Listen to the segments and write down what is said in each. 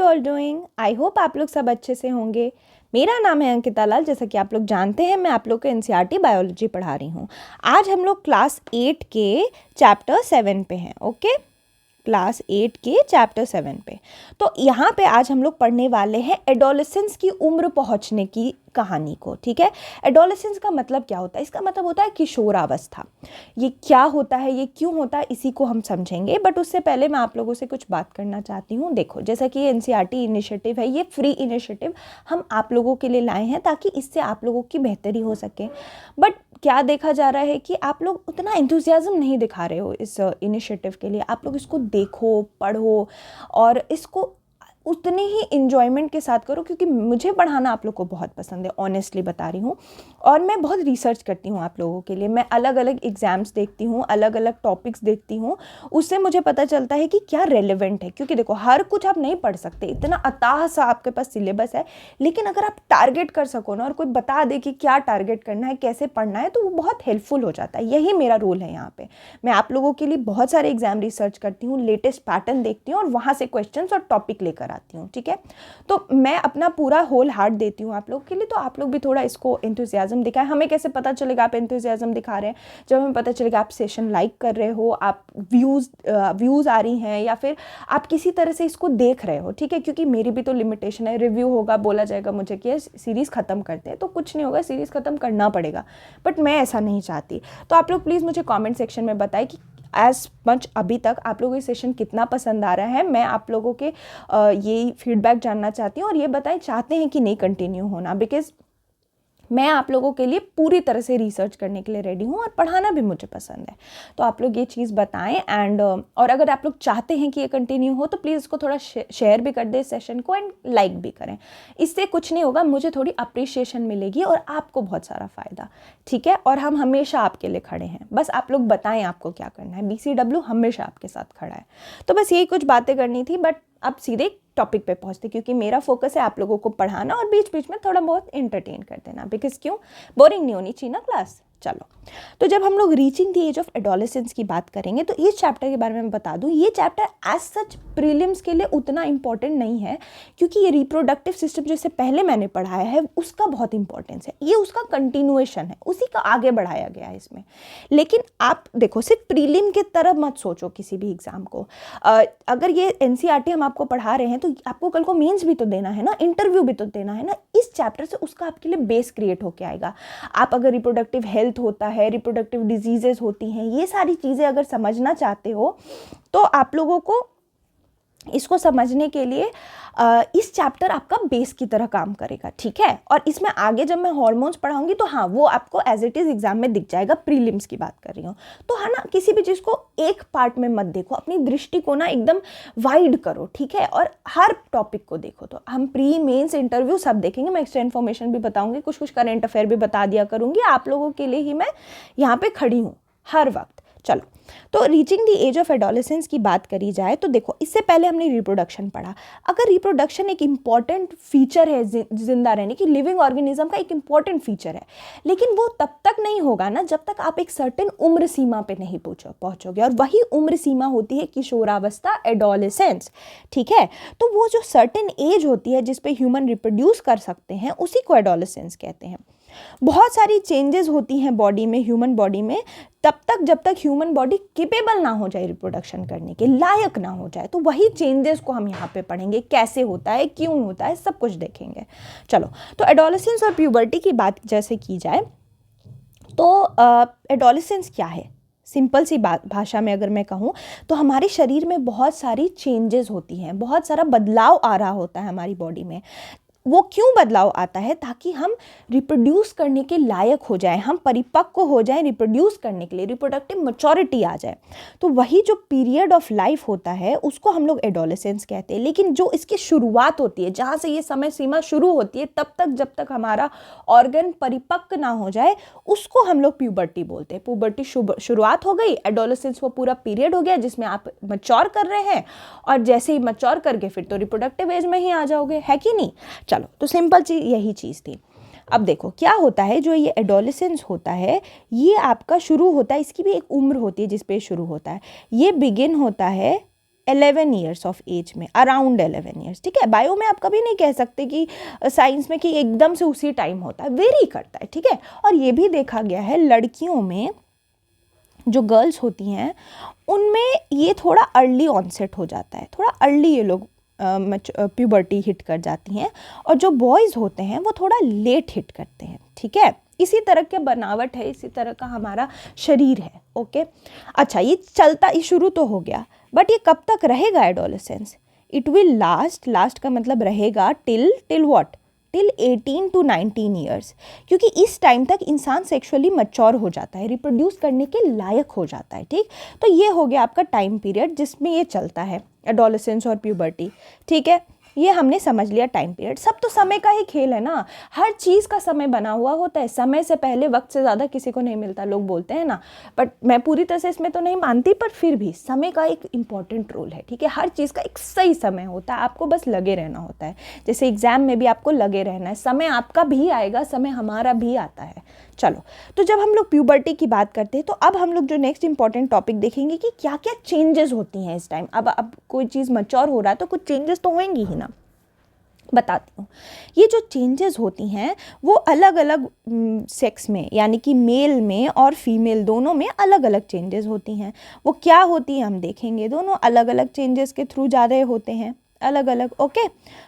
All doing? I hope आप लोग सब अच्छे से होंगे। मेरा नाम है अंकिता लाल। जैसा कि आप लोग जानते हैं, मैं आप लोग को एनसीईआरटी बायोलॉजी पढ़ा रही हूँ। आज हम लोग क्लास 8 के चैप्टर 7 पे हैं। ओके, क्लास 8 के चैप्टर 7 पे। तो यहाँ पे आज हम लोग पढ़ने वाले हैं एडोलेसेंस की उम्र पहुँचने की कहानी को। ठीक है, एडोलेसेंस का मतलब क्या होता है? इसका मतलब होता है किशोरावस्था। ये क्या होता है, ये क्यों होता है, इसी को हम समझेंगे। बट उससे पहले मैं आप लोगों से कुछ बात करना चाहती हूँ। देखो, जैसा कि ये एनसीईआरटी इनिशिएटिव है, ये फ्री इनिशिएटिव हम आप लोगों के लिए लाए हैं ताकि इससे आप लोगों की बेहतरी हो सके। बट क्या देखा जा रहा है कि आप लोग उतना एंथुसियाज्म नहीं दिखा रहे हो इस इनिशिएटिव के लिए। आप लोग इसको देखो, पढ़ो और इसको उतने ही इन्जॉयमेंट के साथ करो, क्योंकि मुझे पढ़ाना आप लोग को बहुत पसंद है, ऑनेस्टली बता रही हूँ। और मैं बहुत रिसर्च करती हूँ आप लोगों के लिए। मैं अलग अलग एग्ज़ाम्स देखती हूँ, अलग अलग टॉपिक्स देखती हूँ। उससे मुझे पता चलता है कि क्या रेलेवेंट है। क्योंकि देखो, हर कुछ आप नहीं पढ़ सकते, इतना अथाह सा आपके पास सिलेबस है। लेकिन अगर आप टारगेट कर सको ना, और कोई बता दे कि क्या टारगेट करना है, कैसे पढ़ना है, तो वो बहुत हेल्पफुल हो जाता है। यही मेरा रोल है यहाँ पे। मैं आप लोगों के लिए बहुत सारे एग्जाम रिसर्च करती हूँ, लेटेस्ट पैटर्न देखती हूँ और वहाँ से क्वेश्चंस और टॉपिक लेकर आती हूँ। ठीक है, तो मैं अपना पूरा होल हार्ट देती हूँ आप लोगों के लिए। तो आप लोग भी थोड़ा इसको एंथुसियाज्म दिखाएं। हमें कैसे पता चलेगा आप एंथुसियाज्म दिखा रहे हैं? जब हमें पता चलेगा आप सेशन लाइक कर रहे हो, आप व्यूज़ आ रही हैं, या फिर आप किसी तरह से इसको देख रहे हो। ठीक है, क्योंकि मेरी भी तो लिमिटेशन है। रिव्यू होगा, बोला जाएगा मुझे कि सीरीज़ ख़त्म करते हैं, तो कुछ नहीं होगा, सीरीज़ ख़त्म करना पड़ेगा। बट मैं ऐसा नहीं चाहती। तो आप लोग प्लीज़ मुझे कमेंट सेक्शन में बताएं कि एज मच अभी तक आप लोगों को ये सेशन कितना पसंद आ रहा है। मैं आप लोगों के ये फीडबैक जानना चाहती हूँ, और ये बताएं चाहते हैं कि नहीं कंटिन्यू होना। बिकॉज मैं आप लोगों के लिए पूरी तरह से रिसर्च करने के लिए रेडी हूँ, और पढ़ाना भी मुझे पसंद है। तो आप लोग ये चीज़ बताएं। एंड और अगर आप लोग चाहते हैं कि ये कंटिन्यू हो, तो प्लीज़ इसको थोड़ा शेयर भी कर दें इस सेशन को, एंड लाइक भी करें। इससे कुछ नहीं होगा, मुझे थोड़ी अप्रिशिएशन मिलेगी और आपको बहुत सारा फ़ायदा। ठीक है, और हम हमेशा आपके लिए खड़े हैं। बस आप लोग बताएं आपको क्या करना है। BCW हमेशा आपके साथ खड़ा है। तो बस यही कुछ बातें करनी थी। बट अब सीधे टॉपिक पे पहुंचते, क्योंकि मेरा फोकस है आप लोगों को पढ़ाना और बीच बीच में थोड़ा बहुत एंटरटेन कर देना। बिकॉज क्यों, बोरिंग नहीं होनी चाहिए ना क्लास। चलो, तो जब हम लोग reaching the age of adolescence की बात करेंगे, तो इस चैप्टर के बारे में बता दूं, ये चैप्टर एज सच प्रीलिम्स के लिए उतना इंपॉर्टेंट नहीं है, क्योंकि ये रिप्रोडक्टिव सिस्टम जैसे पहले मैंने पढ़ाया है उसका बहुत इंपॉर्टेंस है। ये उसका कंटिन्यूएशन है, उसी का आगे बढ़ाया गया है इसमें। लेकिन आप देखो, सिर्फ प्रीलिम की तरफ मत सोचो किसी भी एग्जाम को। अगर ये एनसीईआरटी हम आपको पढ़ा रहे हैं, तो आपको कल को मेंस भी तो देना है ना, इंटरव्यू भी तो देना है ना। इस चैप्टर से उसका आपके लिए बेस क्रिएट होके आएगा। आप अगर रिप्रोडक्टिव हेल्थ होता है, रिप्रोडक्टिव डिजीजेस होती हैं, ये सारी चीज़ें अगर समझना चाहते हो, तो आप लोगों को इसको समझने के लिए इस चैप्टर आपका बेस की तरह काम करेगा। ठीक है, और इसमें आगे जब मैं हार्मोन्स पढ़ाऊंगी, तो हाँ, वो आपको एज इट इज़ एग्जाम में दिख जाएगा। प्रीलिम्स की बात कर रही हूँ, तो है ना, किसी भी चीज़ को एक पार्ट में मत देखो, अपनी दृष्टि को ना एकदम वाइड करो। ठीक है, और हर टॉपिक को देखो। तो हम प्री मेंस इंटरव्यू सब देखेंगे। मैं एक्स्ट्रा इन्फॉर्मेशन भी बताऊंगी, कुछ कुछ करेंट अफेयर भी बता दिया करूँगी। आप लोगों के लिए ही मैं यहाँ पे खड़ी हूँ हर वक्त। चलो, तो reaching the age of adolescence की बात करी जाए, तो देखो, इससे पहले हमने रिप्रोडक्शन पढ़ा। अगर रिप्रोडक्शन एक इंपॉर्टेंट फीचर है जिंदा रहने की, लिविंग ऑर्गेनिज्म का एक इंपॉर्टेंट फीचर है, लेकिन वो तब तक नहीं होगा ना जब तक आप एक सर्टेन उम्र सीमा पे नहीं पहुंचोगे। और वही उम्र सीमा होती है किशोरावस्था, एडोलेसेंस। ठीक है, तो वो जो सर्टेन एज होती है जिसपे ह्यूमन रिप्रोड्यूस कर सकते हैं, उसी को एडोलेसेंस कहते हैं। बहुत सारी चेंजेस होती हैं बॉडी में, ह्यूमन बॉडी में, तब तक जब तक ह्यूमन बॉडी केपेबल ना हो जाए, रिप्रोडक्शन करने के लायक ना हो जाए। तो वही चेंजेस को हम यहाँ पे पढ़ेंगे, कैसे होता है, क्यों होता है, सब कुछ देखेंगे। चलो, तो एडोलेसेंस और प्यूबर्टी की बात जैसे की जाए, तो एडोलेसेंस क्या है? सिंपल सी बात भाषा में अगर मैं कहूँ, तो हमारे शरीर में बहुत सारी चेंजेस होती हैं, बहुत सारा बदलाव आ रहा होता है हमारी बॉडी में। वो क्यों बदलाव आता है? ताकि हम रिप्रोड्यूस करने के लायक हो जाएं, हम परिपक्व हो जाएं रिप्रोड्यूस करने के लिए, रिप्रोडक्टिव मैच्योरिटी आ जाए। तो वही जो पीरियड ऑफ लाइफ होता है, उसको हम लोग एडोलेसेंस कहते हैं। लेकिन जो इसकी शुरुआत होती है, जहाँ से ये समय सीमा शुरू होती है, तब तक जब तक हमारा ऑर्गन परिपक्व ना हो जाए, उसको हम लोग प्यूबर्टी बोलते हैं। प्यूबर्टी शुरुआत हो गई, एडोलेसेंस वो पूरा पीरियड हो गया जिसमें आप मैच्योर कर रहे हैं, और जैसे ही मैच्योर करके फिर तो रिप्रोडक्टिव एज में ही आ जाओगे, है कि नहीं? चलो, तो सिंपल चीज यही चीज़ थी। अब देखो क्या होता है, जो ये एडोलेसेंस होता है, ये आपका शुरू होता है, इसकी भी एक उम्र होती है जिस पे शुरू होता है। ये बिगिन होता है 11 ईयर्स ऑफ एज में, अराउंड 11 ईयर्स, ठीक है। बायो में आप कभी नहीं कह सकते कि साइंस में कि एकदम से उसी टाइम होता है, वेरी करता है, ठीक है। और ये भी देखा गया है लड़कियों में, जो गर्ल्स होती हैं उनमें ये थोड़ा अर्ली ऑनसेट हो जाता है, थोड़ा अर्ली ये लोग प्यूबर्टी हिट कर जाती हैं, और जो बॉयज़ होते हैं वो थोड़ा लेट हिट करते हैं, ठीक है। इसी तरह के बनावट है, इसी तरह का हमारा शरीर है, ओके। अच्छा, ये चलता, ये शुरू तो हो गया, बट ये कब तक रहेगा एडोलेसेंस? इट विल लास्ट का मतलब रहेगा till what, till 18 to 19 years, क्योंकि इस टाइम तक इंसान सेक्सुअली मैच्योर हो जाता है, रिप्रोड्यूस करने के लायक हो जाता है, ठीक। तो ये हो गया आपका टाइम पीरियड जिसमें ये चलता है, एडोलेसेंस और प्यूबर्टी, ठीक है। ये हमने समझ लिया टाइम पीरियड। सब तो समय का ही खेल है ना, हर चीज़ का समय बना हुआ होता है, समय से पहले वक्त से ज़्यादा किसी को नहीं मिलता, लोग बोलते हैं ना, बट मैं पूरी तरह से इसमें तो नहीं मानती, पर फिर भी समय का एक इम्पॉर्टेंट रोल है, ठीक है। हर चीज़ का एक सही समय होता है, आपको बस लगे रहना होता है। जैसे एग्ज़ाम में भी आपको लगे रहना है, समय आपका भी आएगा, समय हमारा भी आता है। चलो, तो जब हम लोग प्यूबर्टी की बात करते हैं तो अब हम लोग जो नेक्स्ट इंपॉर्टेंट टॉपिक देखेंगे कि क्या क्या चेंजेस होती हैं इस टाइम। अब कोई चीज़ मैच्योर हो रहा है तो कुछ चेंजेस तो होंगी ही ना, बताती हूँ। ये जो चेंजेस होती हैं वो अलग अलग सेक्स में, यानी कि मेल में और फीमेल दोनों में अलग अलग चेंजेस होती हैं। वो क्या होती हैं हम देखेंगे, दोनों अलग अलग चेंजेस के थ्रू जा रहे होते हैं, अलग अलग, ओके।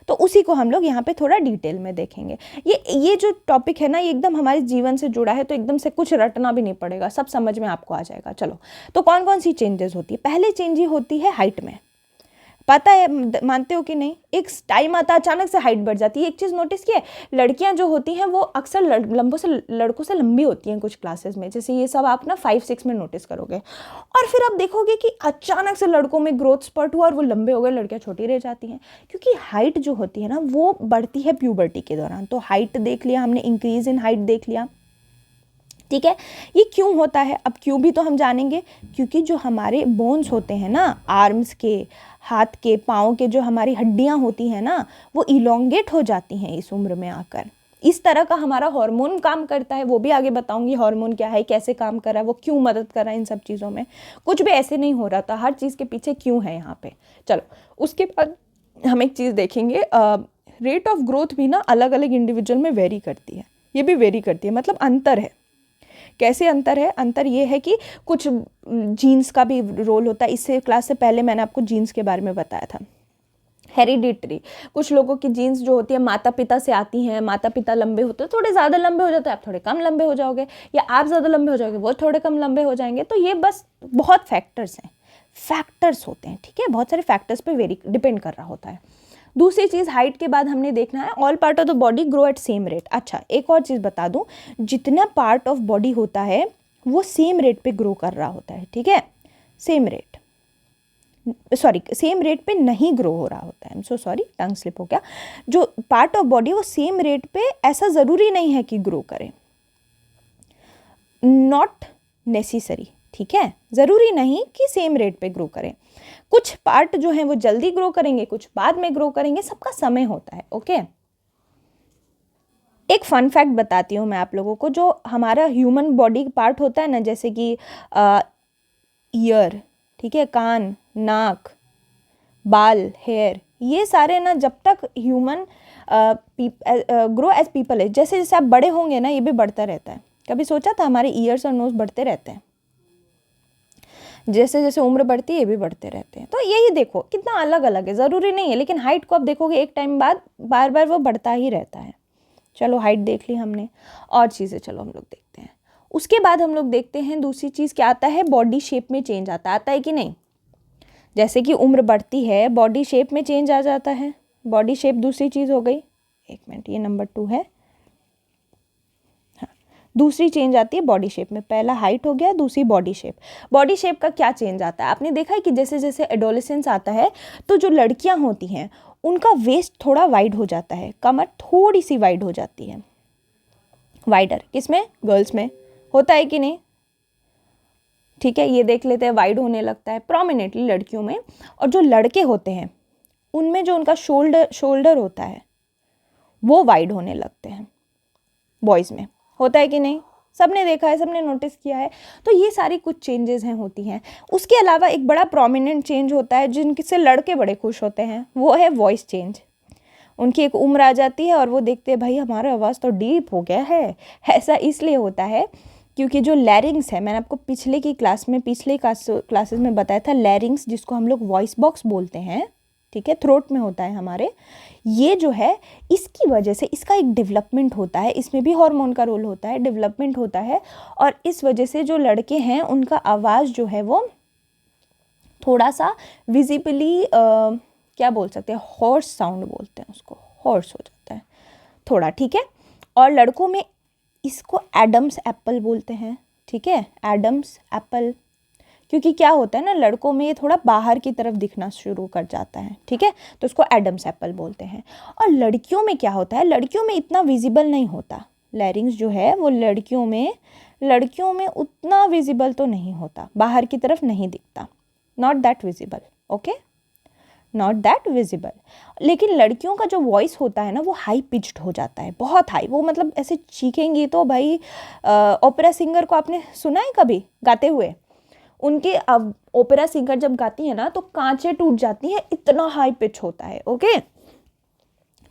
तो उसी को हम लोग यहाँ पे थोड़ा डिटेल में देखेंगे। ये जो टॉपिक है ना, ये एकदम हमारे जीवन से जुड़ा है, तो एकदम से कुछ रटना भी नहीं पड़ेगा, सब समझ में आपको आ जाएगा। चलो, तो कौन कौन सी चेंजेस होती है? पहले चेंज होती है हाइट में, पता है, मानते हो कि नहीं? एक टाइम आता है अचानक से हाइट बढ़ जाती है। एक चीज़ नोटिस की है, लड़कियां जो होती हैं वो अक्सर लड़कों से लंबी होती हैं कुछ क्लासेस में, जैसे ये सब आप ना 5-6 में नोटिस करोगे। और फिर आप देखोगे कि अचानक से लड़कों में ग्रोथ स्पर्ट हुआ और वो लंबे हो गए, लड़कियां छोटी रह जाती हैं, क्योंकि हाइट जो होती है ना वो बढ़ती है प्यूबर्टी के दौरान। तो हाइट देख लिया हमने, इंक्रीज इन हाइट देख लिया, ठीक है। ये क्यों होता है, अब क्यों भी तो हम जानेंगे, क्योंकि जो हमारे बोन्स होते हैं ना, आर्म्स के, हाथ के, पाँव के, जो हमारी हड्डियां होती हैं ना, वो इलोंगेट हो जाती हैं इस उम्र में आकर। इस तरह का हमारा हार्मोन काम करता है, वो भी आगे बताऊंगी हार्मोन क्या है, कैसे काम कर रहा है, वो क्यों मदद कर रहा है इन सब चीज़ों में। कुछ भी ऐसे नहीं हो रहा था, हर चीज़ के पीछे क्यों है यहाँ पे। चलो, उसके बाद हम एक चीज़ देखेंगे, रेट ऑफ ग्रोथ भी ना अलग अलग इंडिविजुअल में वेरी करती है, ये भी वेरी करती है, मतलब अंतर है। कैसे अंतर है? अंतर ये है कि कुछ जीन्स का भी रोल होता है। इससे क्लास से पहले मैंने आपको जीन्स के बारे में बताया था, हेरिडिटरी। कुछ लोगों की जीन्स जो होती है माता पिता से आती हैं, माता पिता लंबे होते हैं, थोड़े ज़्यादा लंबे हो जाते हैं, आप थोड़े कम लंबे हो जाओगे, या आप ज़्यादा लंबे हो जाओगे, वो थोड़े कम लंबे हो जाएंगे। तो ये बस बहुत फैक्टर्स हैं, फैक्टर्स होते हैं, ठीक है, बहुत सारे फैक्टर्स पे वेरी डिपेंड कर रहा होता है। दूसरी चीज़, हाइट के बाद हमने देखना है all part of the body grow at same rate. अच्छा, एक और चीज़ बता दूं, जितना पार्ट ऑफ बॉडी होता है वो सेम रेट पे ग्रो कर रहा होता है, ठीक है। सेम रेट पे नहीं ग्रो हो रहा होता है, I am so sorry, tongue slip हो गया। जो पार्ट ऑफ बॉडी वो सेम रेट पे, ऐसा ज़रूरी नहीं है कि ग्रो करे, नॉट नेसेसरी, ठीक है, ज़रूरी नहीं कि सेम रेट पे ग्रो करें। कुछ पार्ट जो हैं वो जल्दी ग्रो करेंगे, कुछ बाद में ग्रो करेंगे, सबका समय होता है, ओके। एक फन फैक्ट बताती हूँ मैं आप लोगों को, जो हमारा ह्यूमन बॉडी पार्ट होता है ना, जैसे कि ईयर, ठीक है, कान, नाक, बाल, हेयर, ये सारे ना जब तक ह्यूमन ग्रो एज पीपल है, जैसे जैसे आप बड़े होंगे ना ये भी बढ़ता रहता है। कभी सोचा था हमारे ईयर्स और नोज बढ़ते रहते हैं, जैसे जैसे उम्र बढ़ती है ये भी बढ़ते रहते हैं। तो यही देखो कितना अलग अलग है, ज़रूरी नहीं है, लेकिन हाइट को आप देखोगे एक टाइम बाद बार बार वो बढ़ता ही रहता है। चलो, हाइट देख ली हमने, और चीज़ें चलो हम लोग देखते हैं। उसके बाद हम लोग देखते हैं दूसरी चीज़ क्या आता है, बॉडी शेप में चेंज आता है कि नहीं। जैसे कि उम्र बढ़ती है, बॉडी शेप में चेंज आ जाता है। बॉडी शेप दूसरी चीज़ हो गई, एक मिनट, ये नंबर 2 है, दूसरी चेंज आती है बॉडी शेप में। पहला हाइट हो गया, दूसरी बॉडी शेप। बॉडी शेप का क्या चेंज आता है, आपने देखा है कि जैसे जैसे एडोलेसेंस आता है तो जो लड़कियां होती हैं उनका वेस्ट थोड़ा वाइड हो जाता है, कमर थोड़ी सी वाइड हो जाती है। वाइडर किसमें? गर्ल्स में होता है कि नहीं, ठीक है, ये देख लेते हैं, वाइड होने लगता है प्रोमिनेंटली लड़कियों में। और जो लड़के होते हैं उनमें जो उनका शोल्डर होता है वो वाइड होने लगते हैं, बॉयज़ में होता है कि नहीं। सबने देखा है, सबने नोटिस किया है। तो ये सारी कुछ चेंजेस हैं होती हैं। उसके अलावा एक बड़ा प्रोमिनेंट चेंज होता है जिनसे लड़के बड़े खुश होते हैं, वो है वॉइस चेंज। उनकी एक उम्र आ जाती है और वो देखते हैं भाई हमारा आवाज़ तो डीप हो गया है। ऐसा इसलिए होता है क्योंकि जो लैरिंग्स है, मैंने आपको पिछले क्लासेस में बताया था, लैरिंग्स जिसको हम लोग वॉइस बॉक्स बोलते हैं, ठीक है, थ्रोट में होता है हमारे, ये जो है इसकी वजह से इसका एक डेवलपमेंट होता है, इसमें भी हार्मोन का रोल होता है, डेवलपमेंट होता है। और इस वजह से जो लड़के हैं उनका आवाज़ जो है वो थोड़ा सा विजिबली क्या बोल सकते हैं, हॉर्स साउंड बोलते हैं उसको, हॉर्स हो जाता है थोड़ा, ठीक है। और लड़कों में इसको एडम्स एप्पल बोलते हैं, ठीक है, एडम्स एप्पल, क्योंकि क्या होता है ना, लड़कों में ये थोड़ा बाहर की तरफ दिखना शुरू कर जाता है, ठीक है, तो उसको एडम्स एप्पल बोलते हैं। और लड़कियों में क्या होता है, लड़कियों में इतना विजिबल नहीं होता, लैरिंग्स जो है वो लड़कियों में उतना विजिबल तो नहीं होता, बाहर की तरफ नहीं दिखता, not that visible, okay, not that visible. लेकिन लड़कियों का जो वॉइस होता है ना वो हाई पिच्ड हो जाता है, बहुत हाई, वो मतलब ऐसे चीखेंगी तो भाई, ओपेरा सिंगर को आपने सुना है कभी गाते हुए, उनके ओपेरा सिंगर जब गाती है ना तो कांचें टूट जाती हैं, इतना हाई पिच होता है, ओके।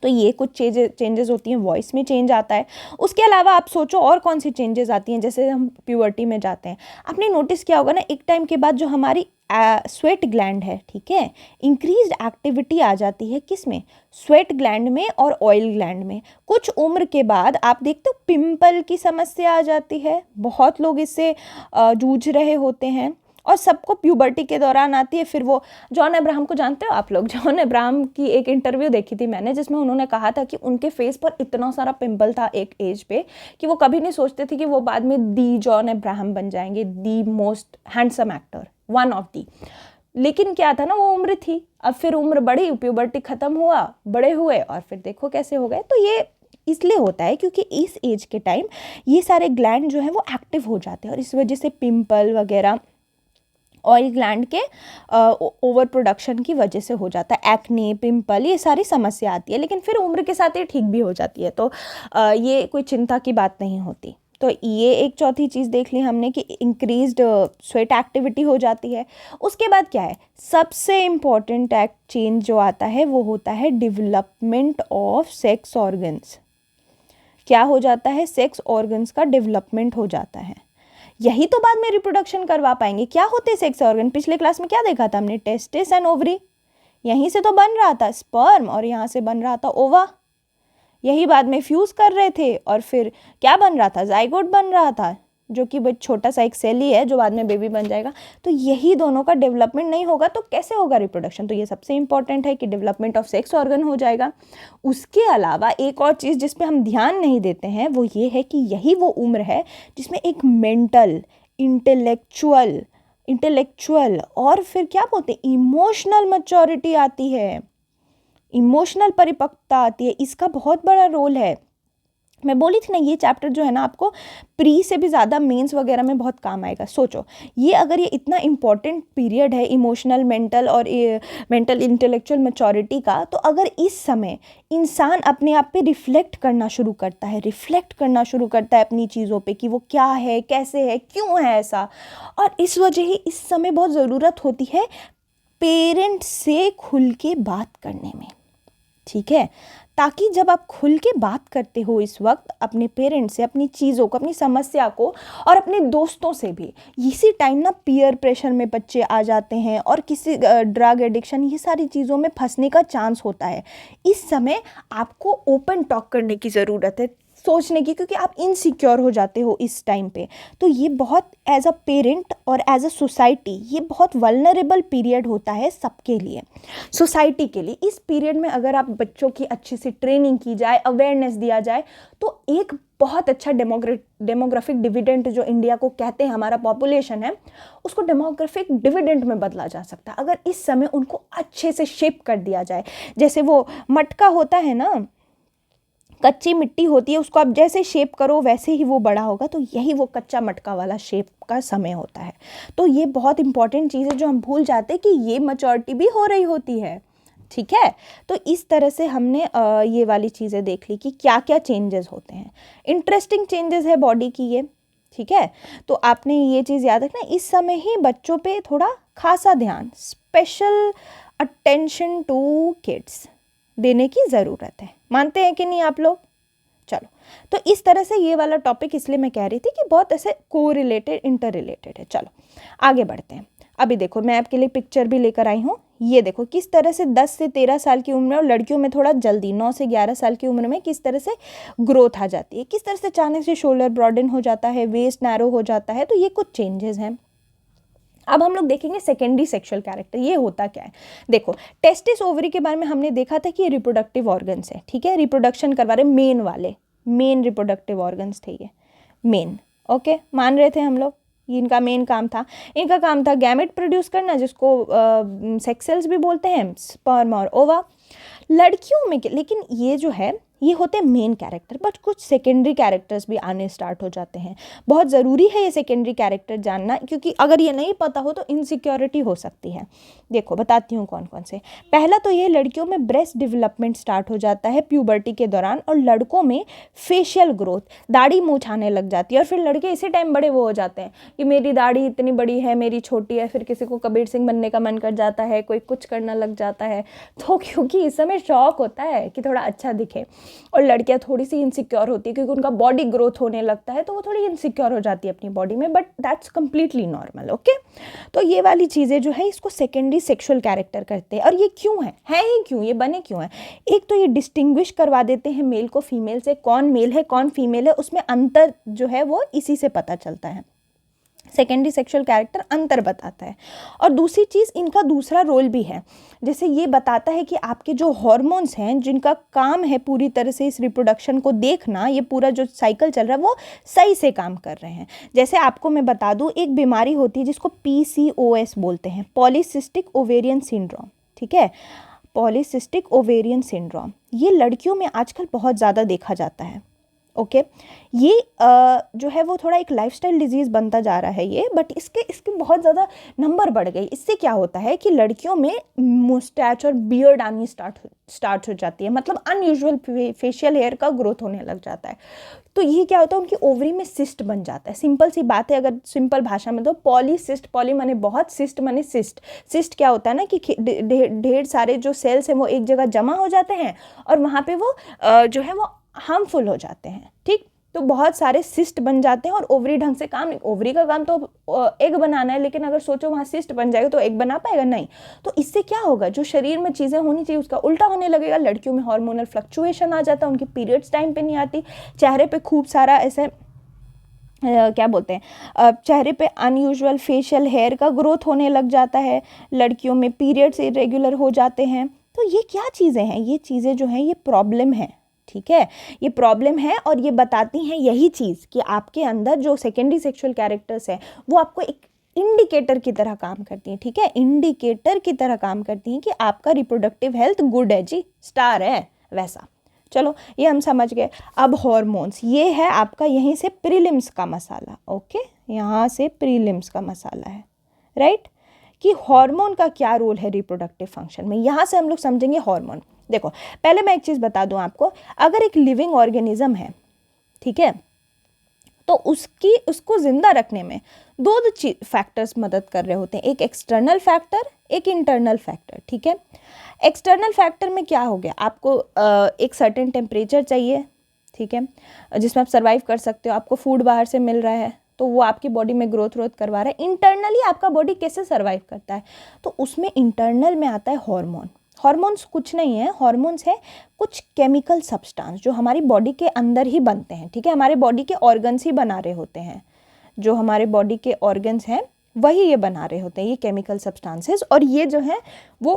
तो ये कुछ चेंजेस होती हैं, वॉइस में चेंज आता है। उसके अलावा आप सोचो और कौन सी चेंजेस आती हैं, जैसे हम प्यूबर्टी में जाते हैं, आपने नोटिस किया होगा ना, एक टाइम के बाद जो हमारी स्वेट ग्लैंड है, ठीक है, इंक्रीज्ड एक्टिविटी आ जाती है, किस में, स्वेट ग्लैंड में और ऑयल ग्लैंड में। कुछ उम्र के बाद आप देखते हो पिंपल की समस्या आ जाती है, बहुत लोग इससे जूझ रहे होते हैं, और सबको प्यूबर्टी के दौरान आती है। फिर वो जॉन अब्राहम को जानते हो आप लोग, जॉन अब्राहम की एक इंटरव्यू देखी थी मैंने, जिसमें उन्होंने कहा था कि उनके फेस पर इतना सारा पिंपल था एक एज पे कि वो कभी नहीं सोचते थे कि वो बाद में दी जॉन अब्राहम बन जाएंगे, the most handsome actor, one of the. लेकिन क्या था ना, वो उम्र थी, अब फिर उम्र बढ़ी, प्यूबर्टी खत्म हुआ, बड़े हुए, और फिर देखो कैसे हो गए। तो ये इसलिए होता है क्योंकि इस एज के टाइम ये सारे ग्लैंड जो है वो एक्टिव हो जाते हैं, और इस वजह से पिंपल वगैरह ऑयल ग्लैंड के ओवर प्रोडक्शन की वजह से हो जाता है, एक्ने, पिंपल, ये सारी समस्या आती है। लेकिन फिर उम्र के साथ ये ठीक भी हो जाती है, तो ये कोई चिंता की बात नहीं होती। तो ये एक चौथी चीज़ देख ली हमने कि इंक्रीज्ड स्वेट एक्टिविटी हो जाती है। उसके बाद क्या है, सबसे इम्पॉर्टेंट चेंज जो आता है वो होता है डेवलपमेंट ऑफ सेक्स ऑर्गन्स। क्या हो जाता है, सेक्स ऑर्गन्स का डेवलपमेंट हो जाता है, यही तो बाद में रिप्रोडक्शन करवा पाएंगे। क्या होते हैं सेक्स ऑर्गन, पिछले क्लास में क्या देखा था हमने, टेस्टिस एंड ओवरी, यहीं से तो बन रहा था स्पर्म, और यहाँ से बन रहा था ओवा, यही बाद में फ्यूज़ कर रहे थे, और फिर क्या बन रहा था, जाइगोट बन रहा था, जो कि बस छोटा सा एक सेल ही है जो बाद में बेबी बन जाएगा। तो यही दोनों का डेवलपमेंट नहीं होगा तो कैसे होगा रिप्रोडक्शन। तो ये सबसे इंपॉर्टेंट है कि डेवलपमेंट ऑफ सेक्स ऑर्गन हो जाएगा। उसके अलावा एक और चीज़ जिस पे हम ध्यान नहीं देते हैं वो ये है कि यही वो उम्र है जिसमें एक मेंटल, इंटेलेक्चुअल और फिर क्या बोलते हैं, इमोशनल मैच्योरिटी आती है, इमोशनल परिपक्वता आती है। इसका बहुत बड़ा रोल है। मैं बोली थी ना, ये चैप्टर जो है ना आपको प्री से भी ज़्यादा मेंस वगैरह में बहुत काम आएगा। सोचो, ये अगर ये इतना इम्पॉर्टेंट पीरियड है इमोशनल, मेंटल इंटेलेक्चुअल मैच्योरिटी का, तो अगर इस समय इंसान अपने आप पे रिफ्लेक्ट करना शुरू करता है अपनी चीज़ों पे कि वो क्या है, कैसे है, क्यों है ऐसा, और इस वजह ही इस समय बहुत ज़रूरत होती है पेरेंट्स से खुल के बात करने में, ठीक है, ताकि जब आप खुल के बात करते हो इस वक्त अपने पेरेंट्स से, अपनी चीज़ों को, अपनी समस्या को, और अपने दोस्तों से भी, इसी टाइम ना पीयर प्रेशर में बच्चे आ जाते हैं और किसी ड्रग एडिक्शन, ये सारी चीज़ों में फंसने का चांस होता है। इस समय आपको ओपन टॉक करने की ज़रूरत है, सोचने की, क्योंकि आप इनसिक्योर हो जाते हो इस टाइम पे। तो ये बहुत एज अ पेरेंट और एज अ सोसाइटी ये बहुत वल्नरेबल पीरियड होता है सबके लिए, सोसाइटी के लिए। इस पीरियड में अगर आप बच्चों की अच्छी सी ट्रेनिंग की जाए, अवेयरनेस दिया जाए, तो एक बहुत अच्छा डेमोग्राफिक डिविडेंड जो इंडिया को कहते हैं, हमारा पॉपुलेशन है, उसको डेमोग्राफिक डिविडेंड में बदला जा सकता है अगर इस समय उनको अच्छे से शेप कर दिया जाए। जैसे वो मटका होता है ना, कच्ची मिट्टी होती है, उसको आप जैसे शेप करो वैसे ही वो बड़ा होगा। तो यही वो कच्चा मटका वाला शेप का समय होता है। तो ये बहुत इंपॉर्टेंट चीज़ है जो हम भूल जाते हैं कि ये मैच्योरिटी भी हो रही होती है, ठीक है। तो इस तरह से हमने ये वाली चीज़ें देख ली कि क्या क्या चेंजेस होते हैं। इंटरेस्टिंग चेंजेस है बॉडी की ये, ठीक है। तो आपने ये चीज़ याद रखना, इस समय ही बच्चों पे थोड़ा खासा ध्यान, स्पेशल अटेंशन टू किड्स देने की ज़रूरत है। मानते हैं कि नहीं आप लोग? चलो, तो इस तरह से ये वाला टॉपिक इसलिए मैं कह रही थी कि बहुत ऐसे को रिलेटेड, इंटर रिलेटेड है। चलो आगे बढ़ते हैं। अभी देखो मैं आपके लिए पिक्चर भी लेकर आई हूँ। ये देखो किस तरह से 10 से 13 साल की उम्र में, और लड़कियों में थोड़ा जल्दी 9 से 11 साल की उम्र में किस तरह से ग्रोथ आ जाती है, किस तरह से अचानक से शोल्डर ब्रॉडन हो जाता है, वेस्ट नैरो हो जाता है। तो ये कुछ चेंजेस हैं। अब हम लोग देखेंगे सेकेंडरी सेक्सुअल कैरेक्टर, ये होता क्या है। देखो टेस्टिस ओवरी के बारे में हमने देखा था कि ये रिप्रोडक्टिव ऑर्गन्स है, ठीक है, रिप्रोडक्शन करवा रहे मेन वाले, मेन रिप्रोडक्टिव ऑर्गन्स थे ये, मेन। ओके, मान रहे थे हम लोग, इनका मेन काम था, इनका काम था गैमेट प्रोड्यूस करना, जिसको सेक्स सेल्स भी बोलते हैं, स्पर्म और ओवा। लड़कियों में लेकिन ये जो है ये होते हैं मेन कैरेक्टर, बट कुछ सेकेंडरी कैरेक्टर्स भी आने स्टार्ट हो जाते हैं। बहुत ज़रूरी है ये सेकेंडरी कैरेक्टर जानना, क्योंकि अगर ये नहीं पता हो तो इनसिक्योरिटी हो सकती है। देखो बताती हूँ कौन कौन से। पहला तो ये लड़कियों में ब्रेस्ट डेवलपमेंट स्टार्ट हो जाता है प्यूबर्टी के दौरान, और लड़कों में फेशियल ग्रोथ, दाढ़ी मूंछ आने लग जाती है। और फिर लड़के इसी टाइम बड़े वो हो जाते हैं कि मेरी दाढ़ी इतनी बड़ी है, मेरी छोटी है, फिर किसी को कबीर सिंह बनने का मन कर जाता है, कोई कुछ करना लग जाता है। तो क्योंकि इस समय शौक होता है कि थोड़ा अच्छा दिखे, और लड़कियां थोड़ी सी इनसिक्योर होती है क्योंकि उनका बॉडी ग्रोथ होने लगता है, तो वो थोड़ी इनसिक्योर हो जाती है अपनी बॉडी में, but that's completely normal. Okay, तो ये वाली चीज़ें जो है इसको सेकेंडरी सेक्सुअल कैरेक्टर करते हैं। और ये क्यों है ही क्यों, ये बने क्यों है? एक तो ये डिस्टिंग्विश करवा देते हैं मेल को फीमेल से, कौन मेल है कौन फीमेल है उसमें अंतर जो है वो इसी से पता चलता है। सेकेंडरी सेक्सुअल कैरेक्टर अंतर बताता है। और दूसरी चीज़, इनका दूसरा रोल भी है, जैसे ये बताता है कि आपके जो हॉर्मोन्स हैं जिनका काम है पूरी तरह से इस रिप्रोडक्शन को देखना, ये पूरा जो साइकिल चल रहा है वो सही से काम कर रहे हैं। जैसे आपको मैं बता दूँ, एक बीमारी होती है जिसको PCOS बोलते हैं, पॉलीसिस्टिक ओवेरियन सिंड्रोम, ठीक है, पॉलीसिस्टिक ओवेरियन सिंड्रोम। ये लड़कियों में आजकल बहुत ज़्यादा देखा जाता है। ओके, ये जो है वो थोड़ा एक लाइफस्टाइल डिजीज़ बनता जा रहा है ये, बट इसके बहुत ज़्यादा नंबर बढ़ गई। इससे क्या होता है कि लड़कियों में मुस्टैच और बियर्ड आनी स्टार्ट हो जाती है, मतलब अनयूजुअल फेशियल हेयर का ग्रोथ होने लग जाता है। तो ये क्या होता है, उनकी ओवरी में सिस्ट बन जाता है। सिंपल सी बात है, अगर सिंपल भाषा में तो पॉलीसिस्ट, पॉली माने बहुत, सिस्ट माने सिस्ट। सिस्ट क्या होता है ना कि ढेर सारे जो सेल्स हैं वो एक जगह जमा हो जाते हैं, और वहाँ पे वो जो है वो हार्मफुल हो जाते हैं, ठीक। तो बहुत सारे सिस्ट बन जाते हैं, और ओवरी ढंग से काम नहीं, ओवरी का काम तो एग बनाना है, लेकिन अगर सोचो वहाँ सिस्ट बन जाएगा तो एग बना पाएगा नहीं। तो इससे क्या होगा, जो शरीर में चीज़ें होनी चाहिए उसका उल्टा होने लगेगा। लड़कियों में हार्मोनल फ्लक्चुएशन आ जाता है, उनकी पीरियड्स टाइम पे नहीं आती, चेहरे पे खूब सारा ऐसे क्या बोलते हैं, चेहरे पे अनयूजुअल फेशियल हेयर का ग्रोथ होने लग जाता है, लड़कियों में पीरियड्स इरेगुलर हो जाते हैं। तो ये क्या चीज़ें हैं, ये चीज़ें जो हैं ये प्रॉब्लम है, ठीक है, ये प्रॉब्लम है। और ये बताती हैं यही चीज़ कि आपके अंदर जो सेकेंडरी सेक्सुअल कैरेक्टर्स है वो आपको एक इंडिकेटर की तरह काम करती हैं, ठीक है, इंडिकेटर की तरह काम करती हैं कि आपका रिप्रोडक्टिव हेल्थ गुड है जी, स्टार है वैसा। चलो ये हम समझ गए। अब हॉर्मोन्स, ये है आपका यहीं से प्रीलिम्स का मसाला। ओके, यहाँ से प्रीलिम्स का मसाला है, राइट, कि हार्मोन का क्या रोल है रिप्रोडक्टिव फंक्शन में। यहाँ से हम लोग समझेंगे हार्मोन। देखो पहले मैं एक चीज़ बता दूँ आपको, अगर एक लिविंग ऑर्गेनिज्म है, ठीक है, तो उसको जिंदा रखने में दो फैक्टर्स मदद कर रहे होते हैं, एक एक्सटर्नल फैक्टर, एक इंटरनल फैक्टर, ठीक है। एक्सटर्नल फैक्टर में क्या हो गया, आपको एक सर्टेन टेम्परेचर चाहिए, ठीक है, जिसमें आप सर्वाइव कर सकते हो, आपको फूड बाहर से मिल रहा है तो वो आपकी बॉडी में ग्रोथ करवा रहा है। इंटरनली आपका बॉडी कैसे सर्वाइव करता है, तो उसमें इंटरनल में आता है हार्मोन। हार्मोन्स कुछ नहीं है, हार्मोन्स है कुछ केमिकल सब्सटेंस जो हमारी बॉडी के अंदर ही बनते हैं, ठीक है, हमारे बॉडी के ऑर्गन्स ही बना रहे होते हैं, जो हमारे बॉडी के ऑर्गन्स हैं वही ये बना रहे होते हैं, ये केमिकल सब्सटेंसेस। और ये जो है वो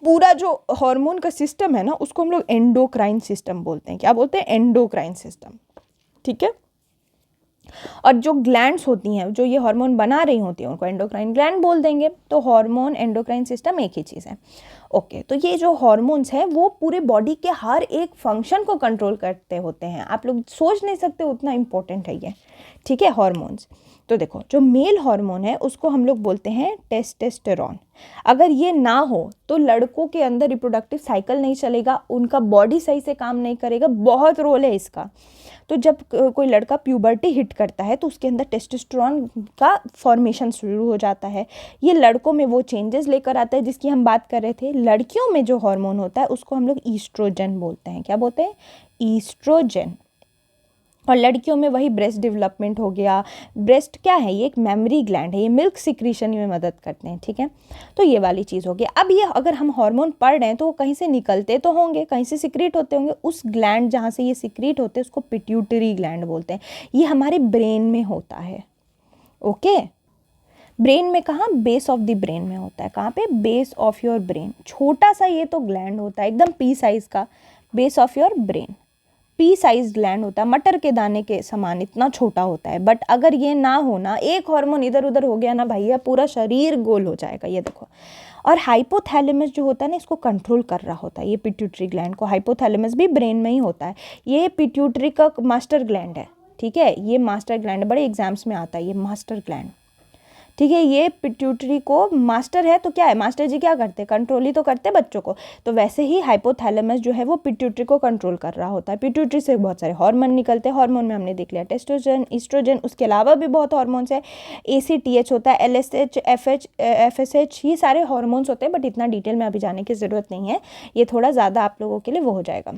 पूरा जो हार्मोन का सिस्टम है ना, उसको हम लोग एंडोक्राइन सिस्टम बोलते हैं। क्या बोलते हैं? एंडोक्राइन सिस्टम, ठीक है। और जो ग्लैंड्स होती हैं जो ये हार्मोन बना रही होती हैं उनको एंडोक्राइन ग्लैंड बोल देंगे। तो हार्मोन एंडोक्राइन सिस्टम एक ही चीज़ है। ओके, तो ये जो हार्मोन्स हैं वो पूरे बॉडी के हर एक फंक्शन को कंट्रोल करते होते हैं, आप लोग सोच नहीं सकते उतना इम्पोर्टेंट है ये, ठीक है, हार्मोन्स। तो देखो जो मेल हार्मोन है उसको हम लोग बोलते हैं टेस्टोस्टेरोन। अगर ये ना हो तो लड़कों के अंदर रिप्रोडक्टिव साइकिल नहीं चलेगा, उनका बॉडी सही से काम नहीं करेगा, बहुत रोल है इसका। तो जब कोई लड़का प्यूबर्टी हिट करता है तो उसके अंदर टेस्टोस्टेरोन का फॉर्मेशन शुरू हो जाता है। ये लड़कों में वो चेंजेस लेकर आता है जिसकी हम बात कर रहे थे। लड़कियों में जो हार्मोन होता है उसको हम लोग ईस्ट्रोजन बोलते हैं। क्या बोलते हैं? ईस्ट्रोजन। और लड़कियों में वही ब्रेस्ट डेवलपमेंट हो गया। ब्रेस्ट क्या है? ये एक मेमरी ग्लैंड है, ये मिल्क सिक्रीशन में मदद करते हैं, ठीक है। तो ये वाली चीज़ हो गई। अब ये अगर हम हार्मोन पढ़ रहे हैं तो वो कहीं से निकलते तो होंगे, कहीं से सिक्रीट होते होंगे। उस ग्लैंड जहाँ से ये सिक्रीट होते हैं उसको पिट्यूटरी ग्लैंड बोलते हैं। ये हमारे ब्रेन में होता है। ओके, ब्रेन में कहाँ? बेस ऑफ द ब्रेन में होता है। कहाँ पे? Base of your brain. छोटा सा ये तो ग्लैंड होता है, एकदम पी साइज़ का। Base of your brain P size gland होता है, मटर के दाने के समान इतना छोटा होता है। बट अगर ये ना होना, एक हार्मोन इधर उधर हो गया ना भैया, पूरा शरीर गोल हो जाएगा। ये देखो। और हाइपोथैलेमस जो होता है ना, इसको कंट्रोल कर रहा होता है ये पिट्यूटरी ग्लैंड को। हाइपोथैलेमस भी ब्रेन में ही होता है। ये पिट्यूटरी का मास्टर ग्लैंड है, ठीक है। ये मास्टर ग्लैंड बड़े एग्जाम्स में आता है, ये मास्टर ग्लैंड, ठीक है। ये पिट्यूटरी को मास्टर है तो क्या है? मास्टर जी क्या करते हैं? कंट्रोल ही तो करते हैं बच्चों को। तो वैसे ही हाइपोथैलेमस जो है वो पिट्यूटरी को कंट्रोल कर रहा होता है। पिट्यूटरी से बहुत सारे हार्मोन निकलते हैं। हार्मोन में हमने देख लिया टेस्टोस्टेरोन, ईस्ट्रोजन, उसके अलावा भी बहुत हार्मोन्स है। ACTH होता है, LSH, FSH, ये सारे हार्मोन्स होते हैं। बट इतना डिटेल में अभी जाने की ज़रूरत नहीं है। ये थोड़ा ज़्यादा आप लोगों के लिए वो हो जाएगा,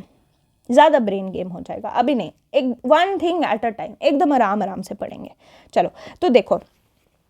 ज़्यादा ब्रेन गेम हो जाएगा। अभी नहीं, एक one thing at a time, एकदम आराम आराम से पढ़ेंगे। चलो, तो देखो,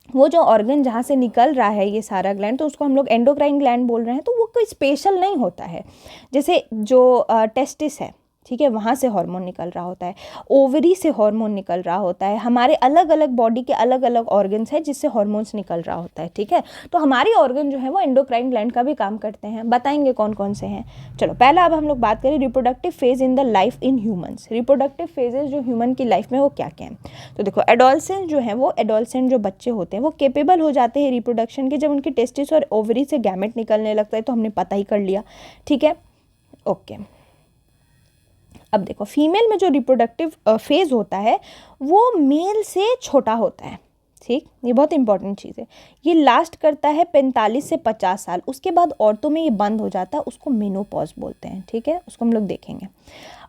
वो जो ऑर्गन जहाँ से निकल रहा है ये सारा ग्लैंड, तो उसको हम लोग एंडोक्राइन ग्लैंड बोल रहे हैं। तो वो कोई स्पेशल नहीं होता है। जैसे जो टेस्टिस है, ठीक है, वहाँ से हार्मोन निकल रहा होता है। ओवरी से हार्मोन निकल रहा होता है। हमारे अलग अलग बॉडी के अलग अलग ऑर्गन्स हैं जिससे हार्मोन्स निकल रहा होता है, ठीक है। तो हमारे ऑर्गन जो है वो एंडोक्राइन ग्लैंड का भी काम करते हैं। बताएंगे कौन कौन से हैं। चलो, पहला अब हम लोग बात करें reproductive phase in the life in humans. Reproductive phases जो ह्यूमन की लाइफ में वो क्या क्या हैं? तो देखो, एडोलसेंट जो है वो, एडोलसेंट जो बच्चे होते हैं वो केपेबल हो जाते हैं रिप्रोडक्शन के जब उनकी टेस्टिस और ओवरी से गैमेट निकलने लगता है। तो हमने पता ही कर लिया, ठीक है। ओके, अब देखो, फीमेल में जो रिप्रोडक्टिव फेज़ होता है वो मेल से छोटा होता है, ठीक। ये बहुत इंपॉर्टेंट चीज़ है। ये लास्ट करता है 45 से 50 साल। उसके बाद औरतों में ये बंद हो जाता है, उसको मेनोपॉज बोलते हैं, ठीक है। उसको हम लोग देखेंगे।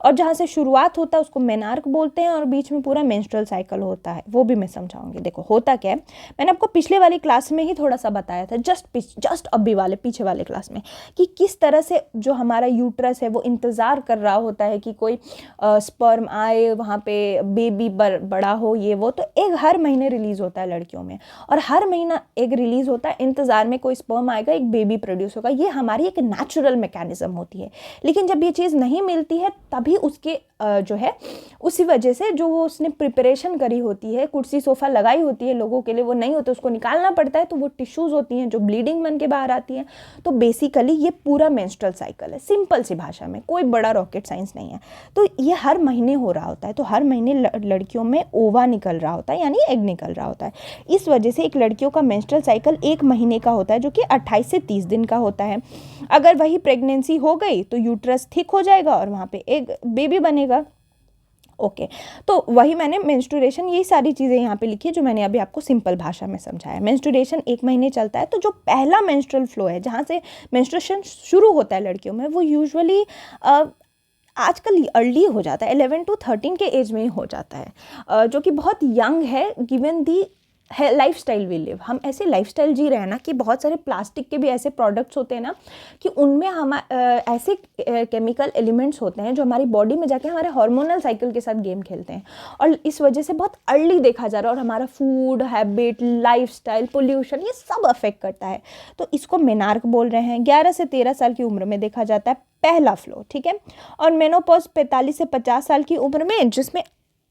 और जहाँ से शुरुआत होता है उसको मेनार्क बोलते हैं। और बीच में पूरा मेंस्ट्रुअल साइकिल होता है, वो भी मैं समझाऊंगी। देखो, होता क्या है, मैंने आपको पिछले वाली क्लास में ही थोड़ा सा बताया था, जस्ट अभी वाले पीछे वाले क्लास में, कि किस तरह से जो हमारा यूट्रस है वो इंतज़ार कर रहा होता है कि कोई स्पर्म आए, वहाँ पे बेबी बड़ा हो, ये वो। तो एक हर महीने रिलीज़ होता है लड़कियों में, और हर महीना एक रिलीज़ होता है इंतज़ार में कोई स्पर्म आएगा, एक बेबी प्रोड्यूस होगा। ये हमारी एक नेचुरल मैकेनिज्म होती है। लेकिन जब ये चीज़ नहीं मिलती है तभी उसके जो है, उसी वजह से जो वो उसने प्रिपरेशन करी होती है, कुर्सी सोफ़ा लगाई होती है लोगों के लिए, वो नहीं होता, उसको निकालना पड़ता है। तो वो टिश्यूज़ होती हैं जो ब्लीडिंग बन के बाहर आती हैं। तो बेसिकली ये पूरा मेंस्ट्रुअल साइकिल है, सिंपल सी भाषा में, कोई बड़ा रॉकेट साइंस नहीं है। तो ये हर महीने हो रहा होता है। तो हर महीने लड़कियों में ओवा निकल रहा होता है, यानी एग निकल रहा होता है। इस वजह से एक लड़कियों का मेंस्ट्रुअल साइकिल 1 महीने का होता है, जो कि 28 से 30 दिन का होता है। अगर वही प्रेगनेंसी हो गई तो यूट्रस थिक हो जाएगा और वहाँ पे एक बेबी बनेगा। ओके, तो वही मैंने मेंस्ट्रुएशन, यही सारी चीज़ें यहाँ पे लिखी है जो मैंने अभी आपको सिंपल भाषा में समझाया। मेंस्ट्रुएशन 1 महीने चलता है। तो जो पहला मेंस्ट्रुअल फ्लो है, जहाँ से मेंस्ट्रुएशन शुरू होता है लड़कियों में, वो यूजुअली आजकल अर्ली हो जाता है, 11 to 13 के एज में ही हो जाता है, जो कि बहुत यंग है गिवन दी है लाइफ स्टाइल वी लिव। हम ऐसे लाइफ स्टाइल जी रहे हैं ना कि बहुत सारे प्लास्टिक के भी ऐसे प्रोडक्ट्स होते हैं ना कि उनमें हम ऐसे केमिकल एलिमेंट्स होते हैं जो हमारी बॉडी में जाके हमारे हार्मोनल साइकिल के साथ गेम खेलते हैं। और इस वजह से बहुत अर्ली देखा जा रहा है। और हमारा food habit, life style, pollution, ये सब अफेक्ट करता है। तो इसको मेनार्क बोल रहे हैं। 11 से 13 साल की उम्र में देखा जाता है पहला फ्लो, ठीक है। और मेनोपॉज 45 से 50 साल की उम्र में, जिसमें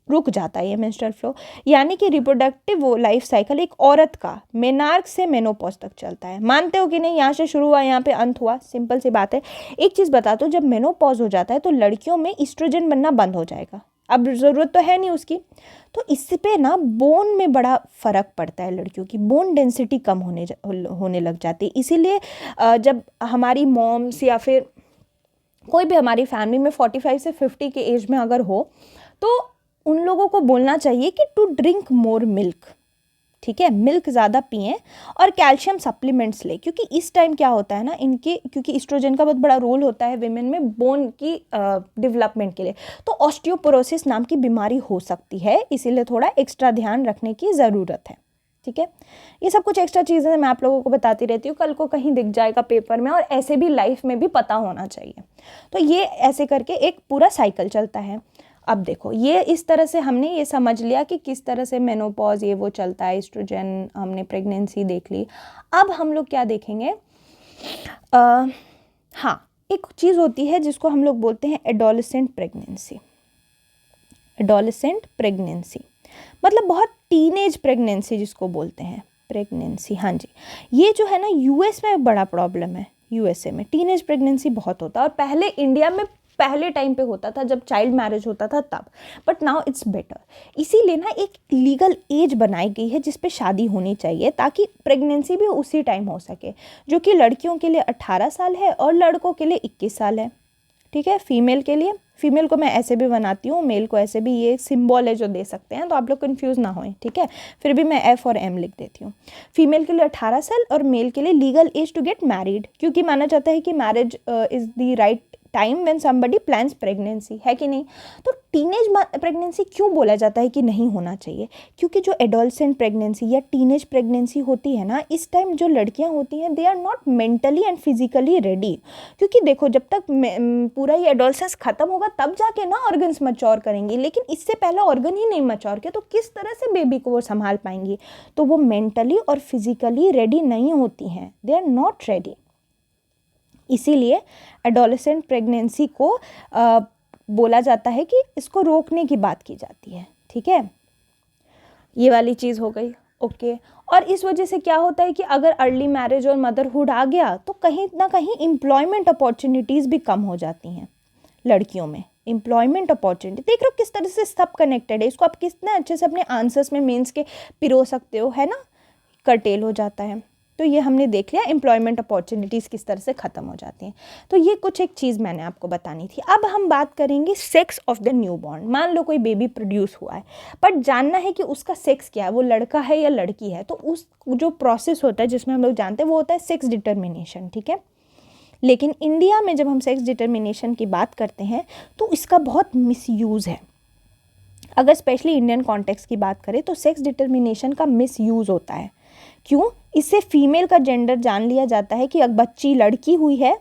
रुक जाता है ये मेंस्ट्रुअल फ्लो। यानी कि रिप्रोडक्टिव वो लाइफ साइकिल एक औरत का मेनार्क से मेनोपॉज तक चलता है। मानते हो कि नहीं? यहाँ से शुरू हुआ, यहाँ पे अंत हुआ, सिंपल सी बात है। एक चीज़ बता दो, जब मेनोपॉज हो जाता है तो लड़कियों में ईस्ट्रोजन बनना बंद हो जाएगा। अब ज़रूरत तो है नहीं उसकी। तो इससे पे ना बोन में बड़ा फ़र्क पड़ता है। लड़कियों की बोन डेंसिटी कम होने लग जाती है। इसीलिए जब हमारी मॉम्स या फिर कोई भी हमारी फैमिली में 45 से 50 के एज में अगर हो, तो उन लोगों को बोलना चाहिए कि टू ड्रिंक मोर मिल्क, ठीक है, मिल्क ज़्यादा पिएं और कैल्शियम सप्लीमेंट्स लें, क्योंकि इस टाइम क्या होता है ना, इनके क्योंकि ईस्ट्रोजन का बहुत बड़ा रोल होता है विमेन में बोन की डेवलपमेंट के लिए, तो ऑस्टियोपोरोसिस नाम की बीमारी हो सकती है, इसीलिए थोड़ा एक्स्ट्रा ध्यान रखने की ज़रूरत है। ठीक है, ये सब कुछ एक्स्ट्रा चीज़ें मैं आप लोगों को बताती रहती हूँ, कल को कहीं दिख जाएगा पेपर में, और ऐसे भी लाइफ में भी पता होना चाहिए। तो ये ऐसे करके एक पूरा साइकिल चलता है। अब देखो, ये इस तरह से हमने ये समझ लिया कि किस तरह से मेनोपॉज ये वो चलता है, एस्ट्रोजन, हमने प्रेगनेंसी देख ली। अब हम लोग क्या देखेंगे, हाँ, एक चीज़ होती है जिसको हम लोग बोलते हैं एडोलेसेंट प्रेगनेंसी। एडोलेसेंट प्रेगनेंसी मतलब बहुत टीनेज प्रेगनेंसी जिसको बोलते हैं प्रेगनेंसी। हाँ जी, ये जो है ना यूएस में बड़ा प्रॉब्लम है। यूएसए में टीनेज प्रेगनेंसी बहुत होता है, और पहले इंडिया में पहले टाइम पे होता था जब चाइल्ड मैरिज होता था तब, बट नाउ इट्स बेटर। इसीलिए ना एक लीगल एज बनाई गई है जिस पे शादी होनी चाहिए, ताकि प्रेगनेंसी भी उसी टाइम हो सके, जो कि लड़कियों के लिए 18 साल है और लड़कों के लिए 21 साल है। ठीक है, फीमेल के लिए, फीमेल को मैं ऐसे भी बनाती हूँ, मेल को ऐसे भी, ये सिंबल है जो दे सकते हैं, तो आप लोग कंफ्यूज ना होएं। ठीक है, फिर भी मैं एफ और एम लिख देती हूँ। फीमेल के लिए 18 साल और मेल के लिए legal age to get married, क्योंकि माना जाता है कि marriage is the right time when somebody plans pregnancy, है कि नहीं। तो टीनेज प्रेगनेंसी क्यों बोला जाता है कि नहीं होना चाहिए, क्योंकि जो एडोलसेंट प्रेगनेंसी या टीनेज प्रेगनेंसी होती है ना, इस टाइम जो लड़कियां होती हैं they are not mentally and physically ready. क्योंकि देखो, जब तक पूरा ये एडोलसेंस खत्म होगा तब जाके ना ऑर्गन्स मैच्योर करेंगी, लेकिन इससे पहले ऑर्गन ही नहीं मैच्योर किया तो किस तरह से बेबी को वो संभाल पाएंगी। तो वो मेंटली और फिजिकली रेडी नहीं होती हैं, दे आर नॉट रेडी। इसीलिए एडोलेसेंट प्रेगनेंसी को बोला जाता है कि इसको रोकने की बात की जाती है। ठीक है, ये वाली चीज़ हो गई। ओके, और इस वजह से क्या होता है कि अगर अर्ली मैरिज और मदरहुड आ गया तो कहीं ना कहीं एम्प्लॉयमेंट अपॉर्चुनिटीज़ भी कम हो जाती हैं लड़कियों में। एम्प्लॉयमेंट अपॉर्चुनिटी देख रहे हो किस तरह से सब कनेक्टेड है, इसको आप कितना अच्छे से अपने आंसर्स में मेंस के पिरो सकते हो, है ना, कर्टेल हो जाता है। तो ये हमने देख लिया एम्प्लॉयमेंट अपॉर्चुनिटीज़ किस तरह से ख़त्म हो जाती हैं। तो ये कुछ एक चीज़ मैंने आपको बतानी थी। अब हम बात करेंगे सेक्स ऑफ द न्यूबॉर्न। मान लो कोई बेबी प्रोड्यूस हुआ है, बट जानना है कि उसका सेक्स क्या है, वो लड़का है या लड़की है। तो उस जो प्रोसेस होता है जिसमें हम लोग जानते हैं वो होता है सेक्स डिटर्मिनेशन। ठीक है, लेकिन इंडिया में जब हम सेक्स डिटर्मिनेशन की बात करते हैं तो इसका बहुत मिसयूज़ है। अगर स्पेशली इंडियन कॉन्टेक्स्ट की बात करें तो सेक्स डिटर्मिनेशन का मिसयूज़ होता है। क्यों? इससे फीमेल का जेंडर जान लिया जाता है कि अगर बच्ची लड़की हुई है,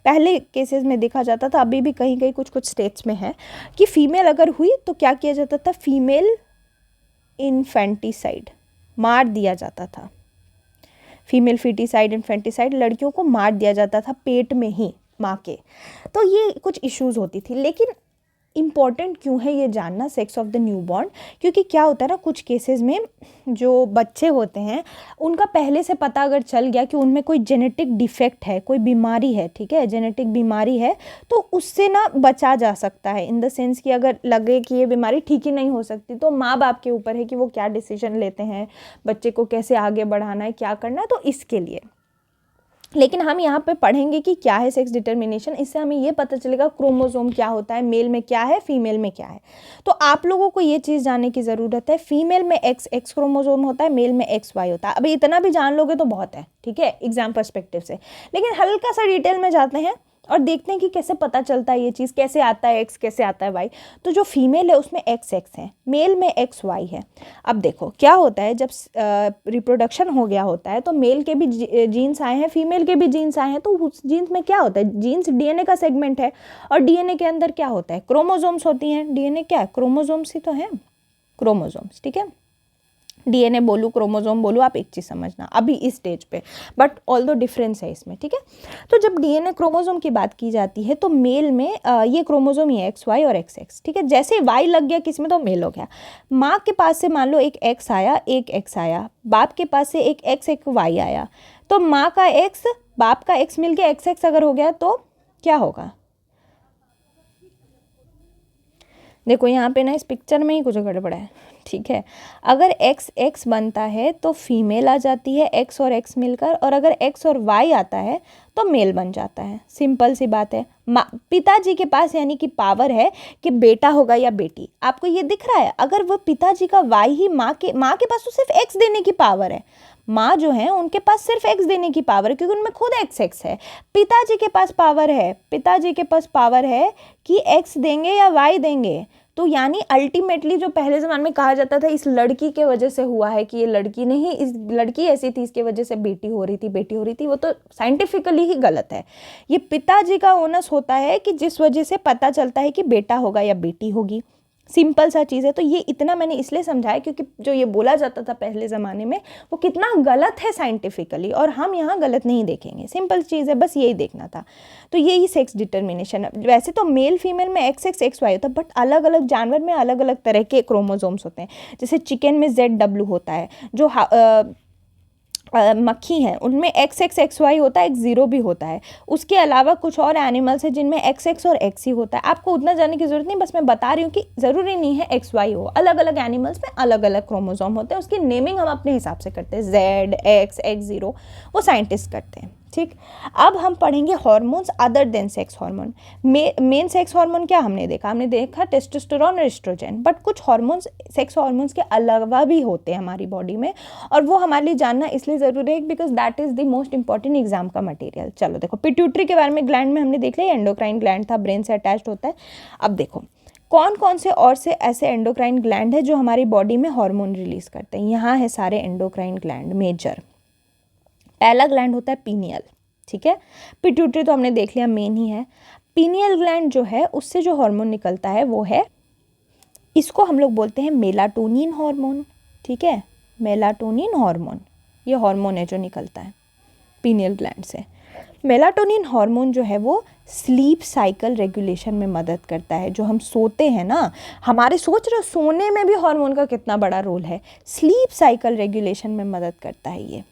पहले केसेस में देखा जाता था, अभी भी कहीं कहीं कुछ कुछ स्टेट्स में है कि फीमेल अगर हुई तो क्या किया जाता था, फीमेल इन्फेंटिसाइड, मार दिया जाता था। फीमेल फीटिसाइड, इन्फेंटिसाइड, लड़कियों को मार दिया जाता था पेट में ही माँ के। तो ये कुछ इश्यूज होती थी। लेकिन इम्पॉर्टेंट क्यों है ये जानना सेक्स ऑफ द न्यूबॉर्न, क्योंकि क्या होता है ना, कुछ केसेस में जो बच्चे होते हैं उनका पहले से पता अगर चल गया कि उनमें कोई जेनेटिक डिफेक्ट है, कोई बीमारी है, ठीक है, जेनेटिक बीमारी है, तो उससे ना बचा जा सकता है। इन द सेंस कि अगर लगे कि ये बीमारी ठीक ही नहीं हो सकती तो माँ बाप के ऊपर है कि वो क्या डिसीजन लेते हैं, बच्चे को कैसे आगे बढ़ाना है, क्या करना है, तो इसके लिए। लेकिन हम यहाँ पे पढ़ेंगे कि क्या है सेक्स डिटर्मिनेशन, इससे हमें ये पता चलेगा क्रोमोसोम क्या होता है, मेल में क्या है, फीमेल में क्या है। तो आप लोगों को ये चीज़ जानने की ज़रूरत है, फीमेल में एक्स क्रोमोसोम होता है, मेल में XY होता है। अभी इतना भी जान लोगे तो बहुत है, ठीक है, एग्जाम पर्सपेक्टिव से। लेकिन हल्का सा डिटेल में जाते हैं और देखते हैं कि कैसे पता चलता है ये चीज़, कैसे आता है X, कैसे आता है Y। तो जो फीमेल है उसमें XX है, मेल में XY है। अब देखो क्या होता है, जब रिप्रोडक्शन हो गया होता है तो मेल के भी जीन्स आए हैं, फीमेल के भी जीन्स आए हैं। तो उस जीन्स में क्या होता है, जीन्स DNA का सेगमेंट है, और DNA के अंदर क्या होता है, क्रोमोजोम्स होती हैं। DNA क्या है, क्रोमोजोम्स ही तो है, क्रोमोजोम्स, ठीक है। DNA बोलूँ, क्रोमोसोम बोलूँ, आप एक चीज़ समझना अभी इस स्टेज पे, बट ऑल्दो डिफरेंस है इसमें, ठीक है। तो जब DNA क्रोमोसोम की बात की जाती है तो मेल में ये क्रोमोसोम ये XY और XX, ठीक है। जैसे Y लग गया किसी में तो मेल हो गया। माँ के पास से मान लो एक X आया, एक X आया, बाप के पास से एक X एक Y आया, तो माँ का X बाप का X मिल के XX अगर हो गया तो क्या होगा, देखो यहाँ पे ना इस पिक्चर में ही कुछ गड़बड़ है, ठीक है। अगर एक्स एक्स बनता है तो फीमेल आ जाती है, एक्स और एक्स मिलकर, और अगर एक्स और वाई आता है तो मेल बन जाता है। सिंपल सी बात है। पिताजी के पास यानी कि पावर है कि बेटा होगा या बेटी। आपको ये दिख रहा है, अगर वो पिताजी का वाई ही माँ के पास तो सिर्फ एक्स देने की पावर है। माँ जो है उनके पास सिर्फ एक्स देने की पावर है, क्योंकि उनमें खुद एक्स एक्स है। पिताजी के पास पावर है, पिताजी के पास पावर है कि एक्स देंगे या वाई देंगे। तो यानी अल्टीमेटली जो पहले ज़माने में कहा जाता था इस लड़की के वजह से हुआ है, कि ये लड़की नहीं, इस लड़की ऐसी थी इसके वजह से बेटी हो रही थी, वो तो साइंटिफिकली ही गलत है। ये पिताजी का ओनस होता है कि जिस वजह से पता चलता है कि बेटा होगा या बेटी होगी। सिंपल सा चीज़ है। तो ये इतना मैंने इसलिए समझाया क्योंकि जो ये बोला जाता था पहले ज़माने में वो कितना गलत है साइंटिफिकली, और हम यहाँ गलत नहीं देखेंगे। सिंपल चीज़ है, बस यही देखना था। तो यही सेक्स डिटर्मिनेशन है। वैसे तो मेल फीमेल में एक्स एक्स एक्स वाई होता है, बट अलग अलग जानवर में अलग अलग तरह के क्रोमोजोम्स होते हैं। जैसे चिकन में ZW होता है, जो मक्खी हैं उनमें एक्स एक्स एक्स वाई होता है, एक ज़ीरो भी होता है। उसके अलावा कुछ और एनिमल्स हैं जिनमें एक्स एक्स और एक्स ही होता है। आपको उतना जानने की ज़रूरत नहीं, बस मैं बता रही हूँ कि ज़रूरी नहीं है एक्स वाई हो। अलग अलग एनिमल्स में अलग अलग क्रोमोसोम होते हैं, उसकी नेमिंग हम अपने हिसाब से करते हैं। Z, X0 वो साइंटिस्ट करते हैं, ठीक। अब हम पढ़ेंगे hormones other than sex hormone. Main sex hormone क्या हमने देखा टेस्टोस्टेरोन और एस्ट्रोजन, बट कुछ हार्मोन्स सेक्स हार्मोन्स के अलावा भी होते हैं हमारी बॉडी में, और वो हमारे लिए जानना इसलिए ज़रूरी है because that is the most important exam का मटेरियल। चलो देखो, पिट्यूटरी के बारे में ग्लैंड में हमने देख लिया, एंडोक्राइन ग्लैंड था, ब्रेन से अटैच्ड होता है। अब देखो कौन कौन से और से ऐसे एंडोक्राइन ग्लैंड है जो हमारी बॉडी में हार्मोन रिलीज करते हैं। यहाँ है सारे एंडोक्राइन ग्लैंड मेजर। पहला ग्लैंड होता है पीनियल, ठीक है। पिट्यूटरी तो हमने देख लिया मेन ही है। पीनियल ग्लैंड जो है उससे जो हार्मोन निकलता है वो है, इसको हम लोग बोलते हैं मेलाटोनिन हार्मोन, ठीक है। मेलाटोनिन हार्मोन ये हार्मोन है जो निकलता है पीनियल ग्लैंड से। मेलाटोनिन हार्मोन जो है वो स्लीप साइकिल रेगुलेशन में मदद करता है। जो हम सोते हैं ना, हमारे सोच रहे हो सोने में भी हार्मोन का कितना बड़ा रोल है। स्लीप साइकिल रेगुलेशन में मदद करता है ये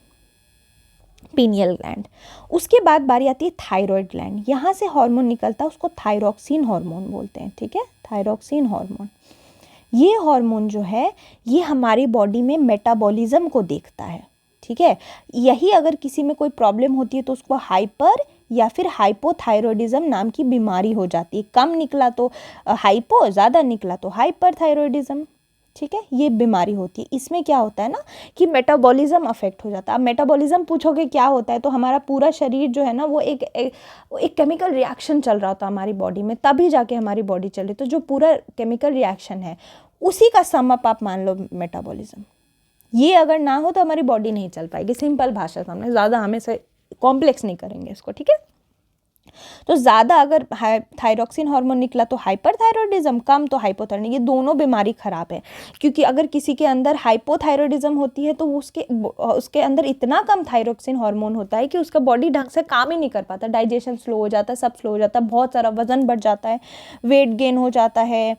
पीनियल ग्लैंड। उसके बाद बारी आती है थायराइड ग्लैंड। यहाँ से हार्मोन निकलता है, उसको थायरॉक्सिन हार्मोन बोलते हैं, ठीक है। थायरॉक्सिन हार्मोन, ये हार्मोन जो है ये हमारी बॉडी में मेटाबॉलिज्म को देखता है, ठीक है। यही अगर किसी में कोई प्रॉब्लम होती है तो उसको हाइपर या फिर हाइपोथायरॉयडिज्म नाम की बीमारी हो जाती है। कम निकला तो हाइपो, ज़्यादा निकला तो हाइपर थायरॉयडिज्म, ठीक है। ये बीमारी होती है। इसमें क्या होता है ना कि मेटाबॉलिज्म अफेक्ट हो जाता है। अब मेटाबॉलिज्म पूछोगे क्या होता है, तो हमारा पूरा शरीर जो है ना वो एक केमिकल रिएक्शन चल रहा होता है हमारी बॉडी में, तभी जाके हमारी बॉडी चल रही। तो जो पूरा केमिकल रिएक्शन है उसी का सम अप आप मान लो मेटाबॉलिज्म। ये अगर ना हो तो हमारी बॉडी नहीं चल पाएगी। सिंपल भाषा सामने, ज़्यादा हमें से कॉम्प्लेक्स नहीं करेंगे इसको, ठीक है। तो ज़्यादा अगर थायरॉक्सिन हार्मोन निकला तो हाइपरथायरॉयडिज्म, कम तो हाइपोथायरॉयडिज्म। ये दोनों बीमारी खराब है, क्योंकि अगर किसी के अंदर हाइपोथायरॉयडिज्म होती है तो उसके अंदर इतना कम थायरॉक्सिन हार्मोन होता है कि उसका बॉडी ढंग से काम ही नहीं कर पाता। डाइजेशन स्लो हो जाता है, सब स्लो हो जाता है, बहुत सारा वजन बढ़ जाता है, वेट गेन हो जाता है,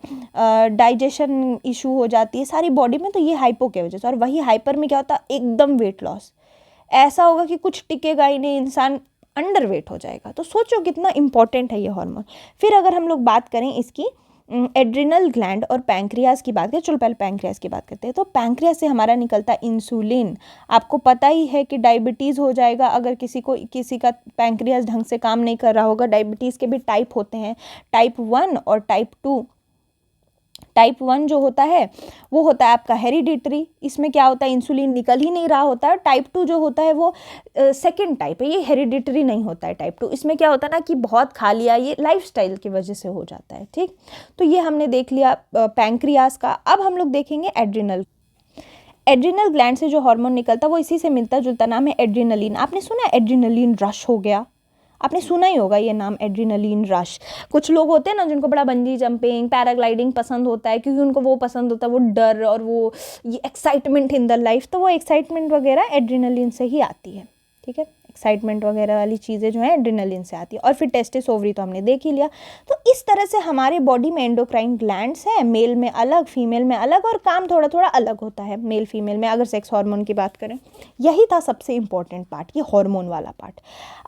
डाइजेशन इशू हो जाती है सारी बॉडी में। तो ये हाइपो के वजह से। और वही हाइपर में क्या होता है, एकदम वेट लॉस, ऐसा होगा कि कुछ टिकेगा ही नहीं, इंसान अंडर वेट हो जाएगा। तो सोचो कितना इंपॉर्टेंट है ये हार्मोन। फिर अगर हम लोग बात करें इसकी एड्रिनल ग्लैंड और पैंक्रियाज की बात करें, चलो पहले पैंक्रियाज की बात करते हैं। तो पैंक्रियाज से हमारा निकलता है इंसुलिन। आपको पता ही है कि डायबिटीज़ हो जाएगा अगर किसी का पैंक्रियाज ढंग से काम नहीं कर रहा होगा। डायबिटीज़ के भी टाइप होते हैं, टाइप 1 और टाइप 2। टाइप 1 जो होता है वो होता है आपका हेरिडिटरी, इसमें क्या होता है इंसुलिन निकल ही नहीं रहा होता है। टाइप 2 जो होता है वो सेकंड टाइप है, ये हेरिडिटरी नहीं होता है टाइप 2। इसमें क्या होता है ना कि बहुत खा लिया, ये लाइफस्टाइल की वजह से हो जाता है, ठीक। तो ये हमने देख लिया पैंक्रियाज का। अब हम लोग देखेंगे एड्रिनल। एड्रिनल ग्लैंड से जो हार्मोन निकलता है वो इसी से मिलता जुलता नाम है एड्रिनलिन। आपने सुना एड्रिनलिन रश हो गया, आपने सुना ही होगा ये नाम एड्रिनलिन रश। कुछ लोग होते हैं ना जिनको बड़ा बंजी जंपिंग, पैराग्लाइडिंग पसंद होता है, क्योंकि उनको वो पसंद होता है, वो डर और वो ये एक्साइटमेंट इन द लाइफ। तो वो एक्साइटमेंट वगैरह एड्रिनलिन से ही आती है, ठीक है। एक्साइटमेंट वगैरह वाली चीज़ें जो हैं एड्रेनलिन से आती है। और फिर टेस्टिस ओवरी तो हमने देख ही लिया। तो इस तरह से हमारे बॉडी में एंडोक्राइन ग्लैंड्स हैं, मेल में अलग फीमेल में अलग, और काम थोड़ा थोड़ा अलग होता है मेल फीमेल में अगर सेक्स हार्मोन की बात करें। यही था सबसे इंपॉर्टेंट पार्ट, ये हार्मोन वाला पार्ट।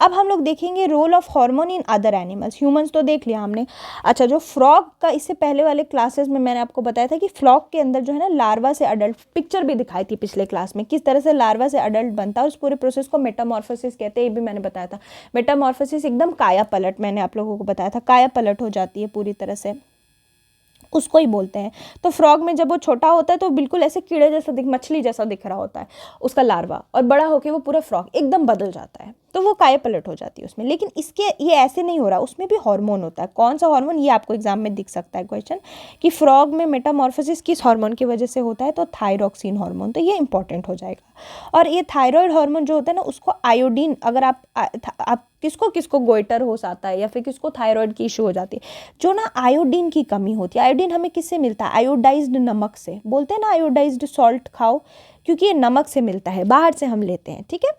अब हम लोग देखेंगे role of hormone in other animals. Humans तो देख लिया हमने। अच्छा, जो फ्रॉग का इससे पहले वाले क्लासेस में मैंने आपको बताया था कि फ्रॉग के अंदर जो है ना लार्वा से अडल्ट, पिक्चर भी दिखाई थी पिछले क्लास में, किस तरह से लार्वा से अडल्ट बनता है। उस पूरे प्रोसेस को मेटामॉर्फोसिस कहते हैं, ये भी मैंने बताया था। मेटामॉर्फोसिस एकदम काया पलट, मैंने आप लोगों को बताया था, काया पलट हो जाती है पूरी तरह से, उसको ही बोलते हैं। तो फ्रॉग में जब वो छोटा होता है तो बिल्कुल ऐसे कीड़े जैसा मछली जैसा दिख रहा होता है उसका लार्वा, और बड़ा होकर वो पूरा फ्रॉग एकदम बदल जाता है, तो वो काया पलट हो जाती है उसमें। लेकिन इसके ये ऐसे नहीं हो रहा, उसमें भी हार्मोन होता है। कौन सा हार्मोन, ये आपको एग्जाम में दिख सकता है क्वेश्चन कि फ्रॉग में मेटामॉर्फोसिस किस हार्मोन की वजह से होता है, तो थायरॉक्सिन हार्मोन, तो ये इंपॉर्टेंट हो जाएगा। और ये थायराइड हार्मोन जो होता है ना, उसको आयोडीन, अगर आप किसको किसको गोइटर हो जाता है या फिर किसको थायराइड की इशू हो जाती है, जो ना आयोडीन की कमी होती है। आयोडीन हमें किससे मिलता है, आयोडाइज्ड नमक से, बोलते हैं ना आयोडाइज्ड सॉल्ट खाओ, क्योंकि ये नमक से मिलता है, बाहर से हम लेते हैं, ठीक है।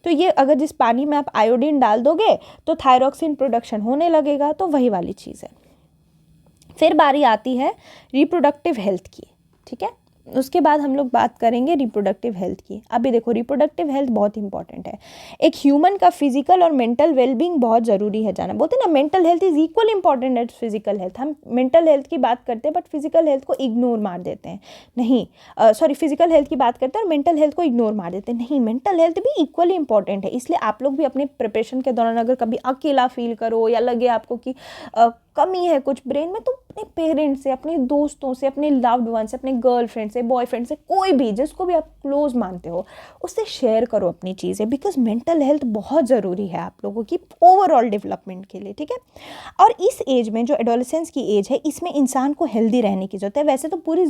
तो ये अगर जिस पानी में आप आयोडीन डाल दोगे तो थायरॉक्सिन प्रोडक्शन होने लगेगा, तो वही वाली चीज़ है। फिर बारी आती है रिप्रोडक्टिव हेल्थ की, ठीक है। उसके बाद हम लोग बात करेंगे रिप्रोडक्टिव हेल्थ की। अभी देखो, रिप्रोडक्टिव हेल्थ बहुत इंपॉर्टेंट है। एक ह्यूमन का फिजिकल और मेंटल वेलबींग बहुत ज़रूरी है जाना। बोलते हैं ना mental health is equal important as physical health. हम मेंटल हेल्थ की बात करते हैं बट फिजिकल हेल्थ को इग्नोर मार देते हैं। नहीं, सॉरी, फिजिकल हेल्थ की बात करते हैं और मेंटल हेल्थ को इग्नोर मार देते हैं। नहीं, मेंटल हेल्थ भी इक्वली इंपॉर्टेंट है। इसलिए आप लोग भी अपने प्रिपरेशन के दौरान अगर कभी अकेला फील करो या लगे आपको कि कमी है कुछ ब्रेन में, तो अपने पेरेंट्स से, अपने दोस्तों से, अपने लव्ड वन से, अपने गर्लफ्रेंड से, बॉयफ्रेंड से, कोई भी जिसको भी आप क्लोज मानते हो उससे शेयर करो अपनी चीज़ें, बिकॉज मेंटल हेल्थ बहुत ज़रूरी है आप लोगों की ओवरऑल डेवलपमेंट के लिए, ठीक है। और इस एज में जो एडोलेसेंस की एज है, इसमें इंसान को हेल्दी रहने की ज़रूरत है। वैसे तो पूरी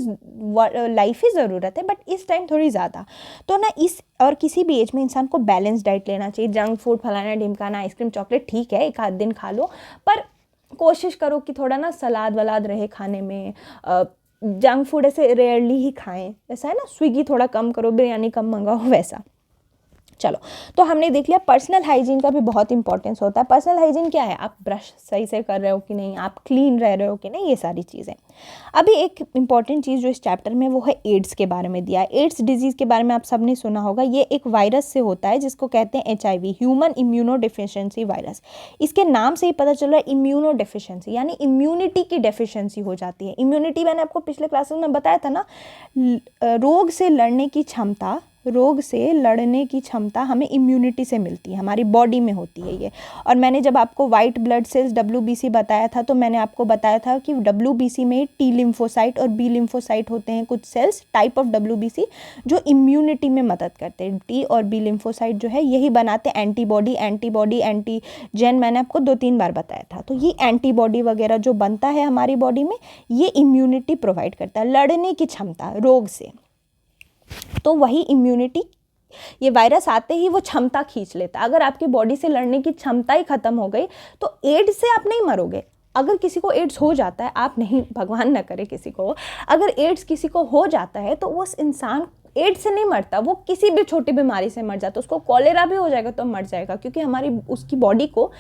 लाइफ ही ज़रूरत है, बट इस टाइम थोड़ी ज़्यादा। तो ना इस और किसी भी एज में इंसान को बैलेंस डाइट लेना चाहिए। जंक फूड, फलाना ढिमकाना, आइसक्रीम, चॉकलेट ठीक है, एक आध दिन खा लो, पर कोशिश करो कि थोड़ा ना सलाद वलाद रहे खाने में। जंक फूड ऐसे रेयरली ही खाएं, ऐसा है ना, स्विगी थोड़ा कम करो, बिरयानी कम मंगाओ, वैसा। चलो, तो हमने देख लिया पर्सनल हाइजीन का भी बहुत इंपॉर्टेंस होता है। पर्सनल हाइजीन क्या है, आप ब्रश सही से कर रहे हो कि नहीं, आप क्लीन रह रहे हो कि नहीं, ये सारी चीज़ें। अभी एक इंपॉर्टेंट चीज़ जो इस चैप्टर में वो है एड्स के बारे में दिया है। एड्स डिजीज़ के बारे में आप सबने सुना होगा। ये एक वायरस से होता है जिसको कहते हैं HIV, human immuno deficiency virus. इसके नाम से ही पता चल रहा है इम्यूनो डिफिशियंसी, यानी इम्यूनिटी की डेफिशिएंसी हो जाती है। इम्यूनिटी मैंने आपको पिछले क्लासेस में बताया था ना, रोग से लड़ने की क्षमता, रोग से लड़ने की क्षमता हमें इम्यूनिटी से मिलती है, हमारी बॉडी में होती है ये। और मैंने जब आपको वाइट ब्लड सेल्स WBC बताया था, तो मैंने आपको बताया था कि WBC में T लिम्फोसाइट और B लिम्फोसाइट होते हैं, कुछ सेल्स टाइप ऑफ WBC जो इम्यूनिटी में मदद करते हैं। T और B लिम्फोसाइट जो है यही बनाते हैं एंटीबॉडी, एंटीजन, मैंने आपको 2-3 बार बताया था। तो ये एंटीबॉडी वगैरह जो बनता है हमारी बॉडी में, ये इम्यूनिटी प्रोवाइड करता है, लड़ने की क्षमता रोग से। तो वही इम्यूनिटी, ये वायरस आते ही वो क्षमता खींच लेता है। अगर आपकी बॉडी से लड़ने की क्षमता ही खत्म हो गई तो एड्स से आप नहीं मरोगे। अगर किसी को एड्स हो जाता है, आप नहीं, भगवान ना करे किसी को, अगर एड्स किसी को हो जाता है तो उस इंसान एड्स से नहीं मरता, वो किसी भी छोटी बीमारी से मर जाता। उसको कॉलेरा भी हो जाएगा तो मर जाएगा, क्योंकि हमारी उसकी बॉडी को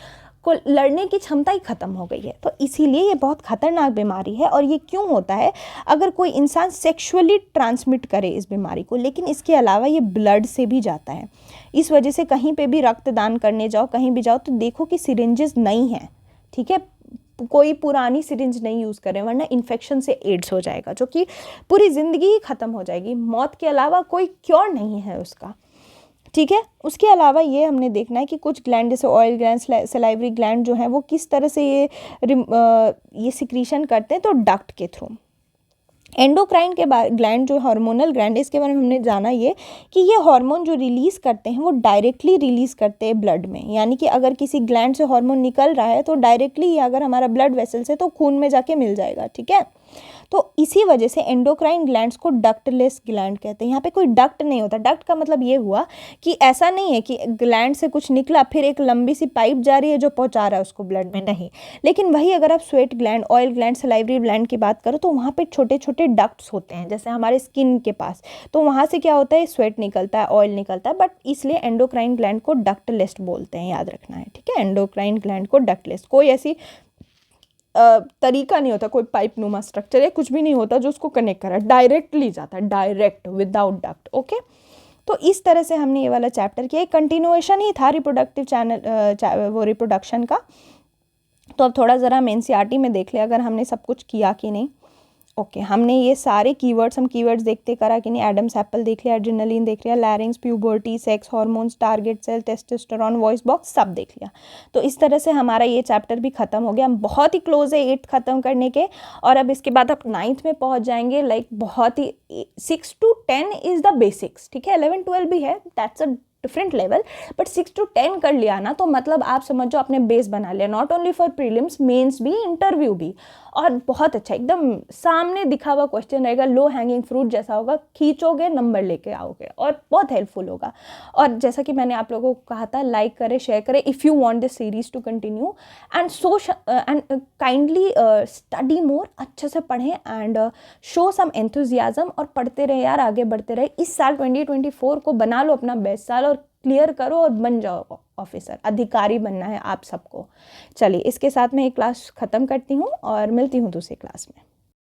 लड़ने की क्षमता ही खत्म हो गई है। तो इसीलिए ये बहुत खतरनाक बीमारी है। और ये क्यों होता है, अगर कोई इंसान सेक्सुअली ट्रांसमिट करे इस बीमारी को, लेकिन इसके अलावा ये ब्लड से भी जाता है। इस वजह से कहीं पे भी रक्तदान करने जाओ, कहीं भी जाओ, तो देखो कि सिरिंजेस नई हैं, ठीक है, कोई पुरानी सिरिंज नहीं यूज़ करें, वरना इन्फेक्शन से एड्स हो जाएगा, जो कि पूरी ज़िंदगी ही ख़त्म हो जाएगी। मौत के अलावा कोई क्योर नहीं है उसका, ठीक है। उसके अलावा ये हमने देखना है कि कुछ ग्लैंड, जैसे ऑयल ग्लैंड, सलाइवरी ग्लैंड जो है, वो किस तरह से ये सिक्रीशन करते हैं, तो डक्ट के थ्रू। एंडोक्राइन के ग्लैंड जो हार्मोनल ग्लैंड है, इसके बारे में हमने जाना ये कि ये हार्मोन जो रिलीज़ करते हैं वो डायरेक्टली रिलीज़ करते हैं ब्लड में, यानी कि अगर किसी ग्लैंड से हार्मोन निकल रहा है तो डायरेक्टली, अगर हमारा ब्लड वेसल से, तो खून में जाके मिल जाएगा, ठीक है। तो इसी वजह से एंडोक्राइन ग्लैंड्स को डक्टलेस ग्लैंड कहते हैं। यहाँ पे कोई डक्ट नहीं होता। डक्ट का मतलब ये हुआ कि ऐसा नहीं है कि ग्लैंड से कुछ निकला फिर एक लंबी सी पाइप जा रही है जो पहुँचा रहा है उसको ब्लड में, नहीं। लेकिन वही अगर आप sweat gland, oil gland, salivary gland की बात करो तो वहाँ पे छोटे छोटे छोटे डक्ट्स होते हैं जैसे हमारे स्किन के पास, तो वहाँ से क्या होता है, स्वेट निकलता है, ऑयल निकलता है, बट इसलिए एंडोक्राइन ग्लैंड को डक्टलेस बोलते हैं, याद रखना है, ठीक है। एंडोक्राइन ग्लैंड को डक्टलेस, कोई ऐसी तरीका नहीं होता, कोई पाइप नुमा स्ट्रक्चर या कुछ भी नहीं होता जो उसको कनेक्ट करा, डायरेक्टली जाता है, डायरेक्ट विदाउट डक्ट, ओके। तो इस तरह से हमने ये वाला चैप्टर किया, एक कंटिन्यूएशन ही था रिप्रोडक्टिव चैनल वो रिप्रोडक्शन का। तो अब थोड़ा ज़रा हम एनसीईआरटी में देख ले अगर हमने सब कुछ किया कि नहीं। ओके, हमने ये सारे कीवर्ड्स, हम कीवर्ड्स देखते करा कि नहीं, एडम्स एप्पल देख लिया, एड्रेनलिन देख लिया, larynx, puberty, sex hormones, target cell, testosterone, voice box, सब देख लिया। तो इस तरह से हमारा ये चैप्टर भी खत्म हो गया, हम बहुत ही क्लोज है 8th खत्म करने के। और अब इसके बाद आप 9th में पहुंच जाएंगे, लाइक बहुत ही 6 to 10 इज़ द बेसिक्स, ठीक है। 11 12 भी है, that's a different level, but 6 to 10 कर लिया ना तो मतलब आप समझो आपने बेस बना लिया, not only for prelims, mains भी, इंटरव्यू भी। और बहुत अच्छा, एकदम सामने दिखा हुआ क्वेश्चन रहेगा, लो हैंगिंग फ्रूट जैसा होगा, खींचोगे नंबर लेके आओगे और बहुत हेल्पफुल होगा। और जैसा कि मैंने आप लोगों को कहा था, लाइक करें, शेयर करें if you want this series to continue, and and kindly study more, अच्छे से पढ़ें एंड शो सम एंथुजियाज्म, और पढ़ते रहे यार, आगे बढ़ते रहे। इस साल 2024 को बना लो अपना बेस्ट साल और क्लियर करो और बन जाओ ऑफिसर, अधिकारी बनना है आप सबको। चलिए, इसके साथ मैं एक क्लास ख़त्म करती हूँ और मिलती हूँ दूसरी क्लास में।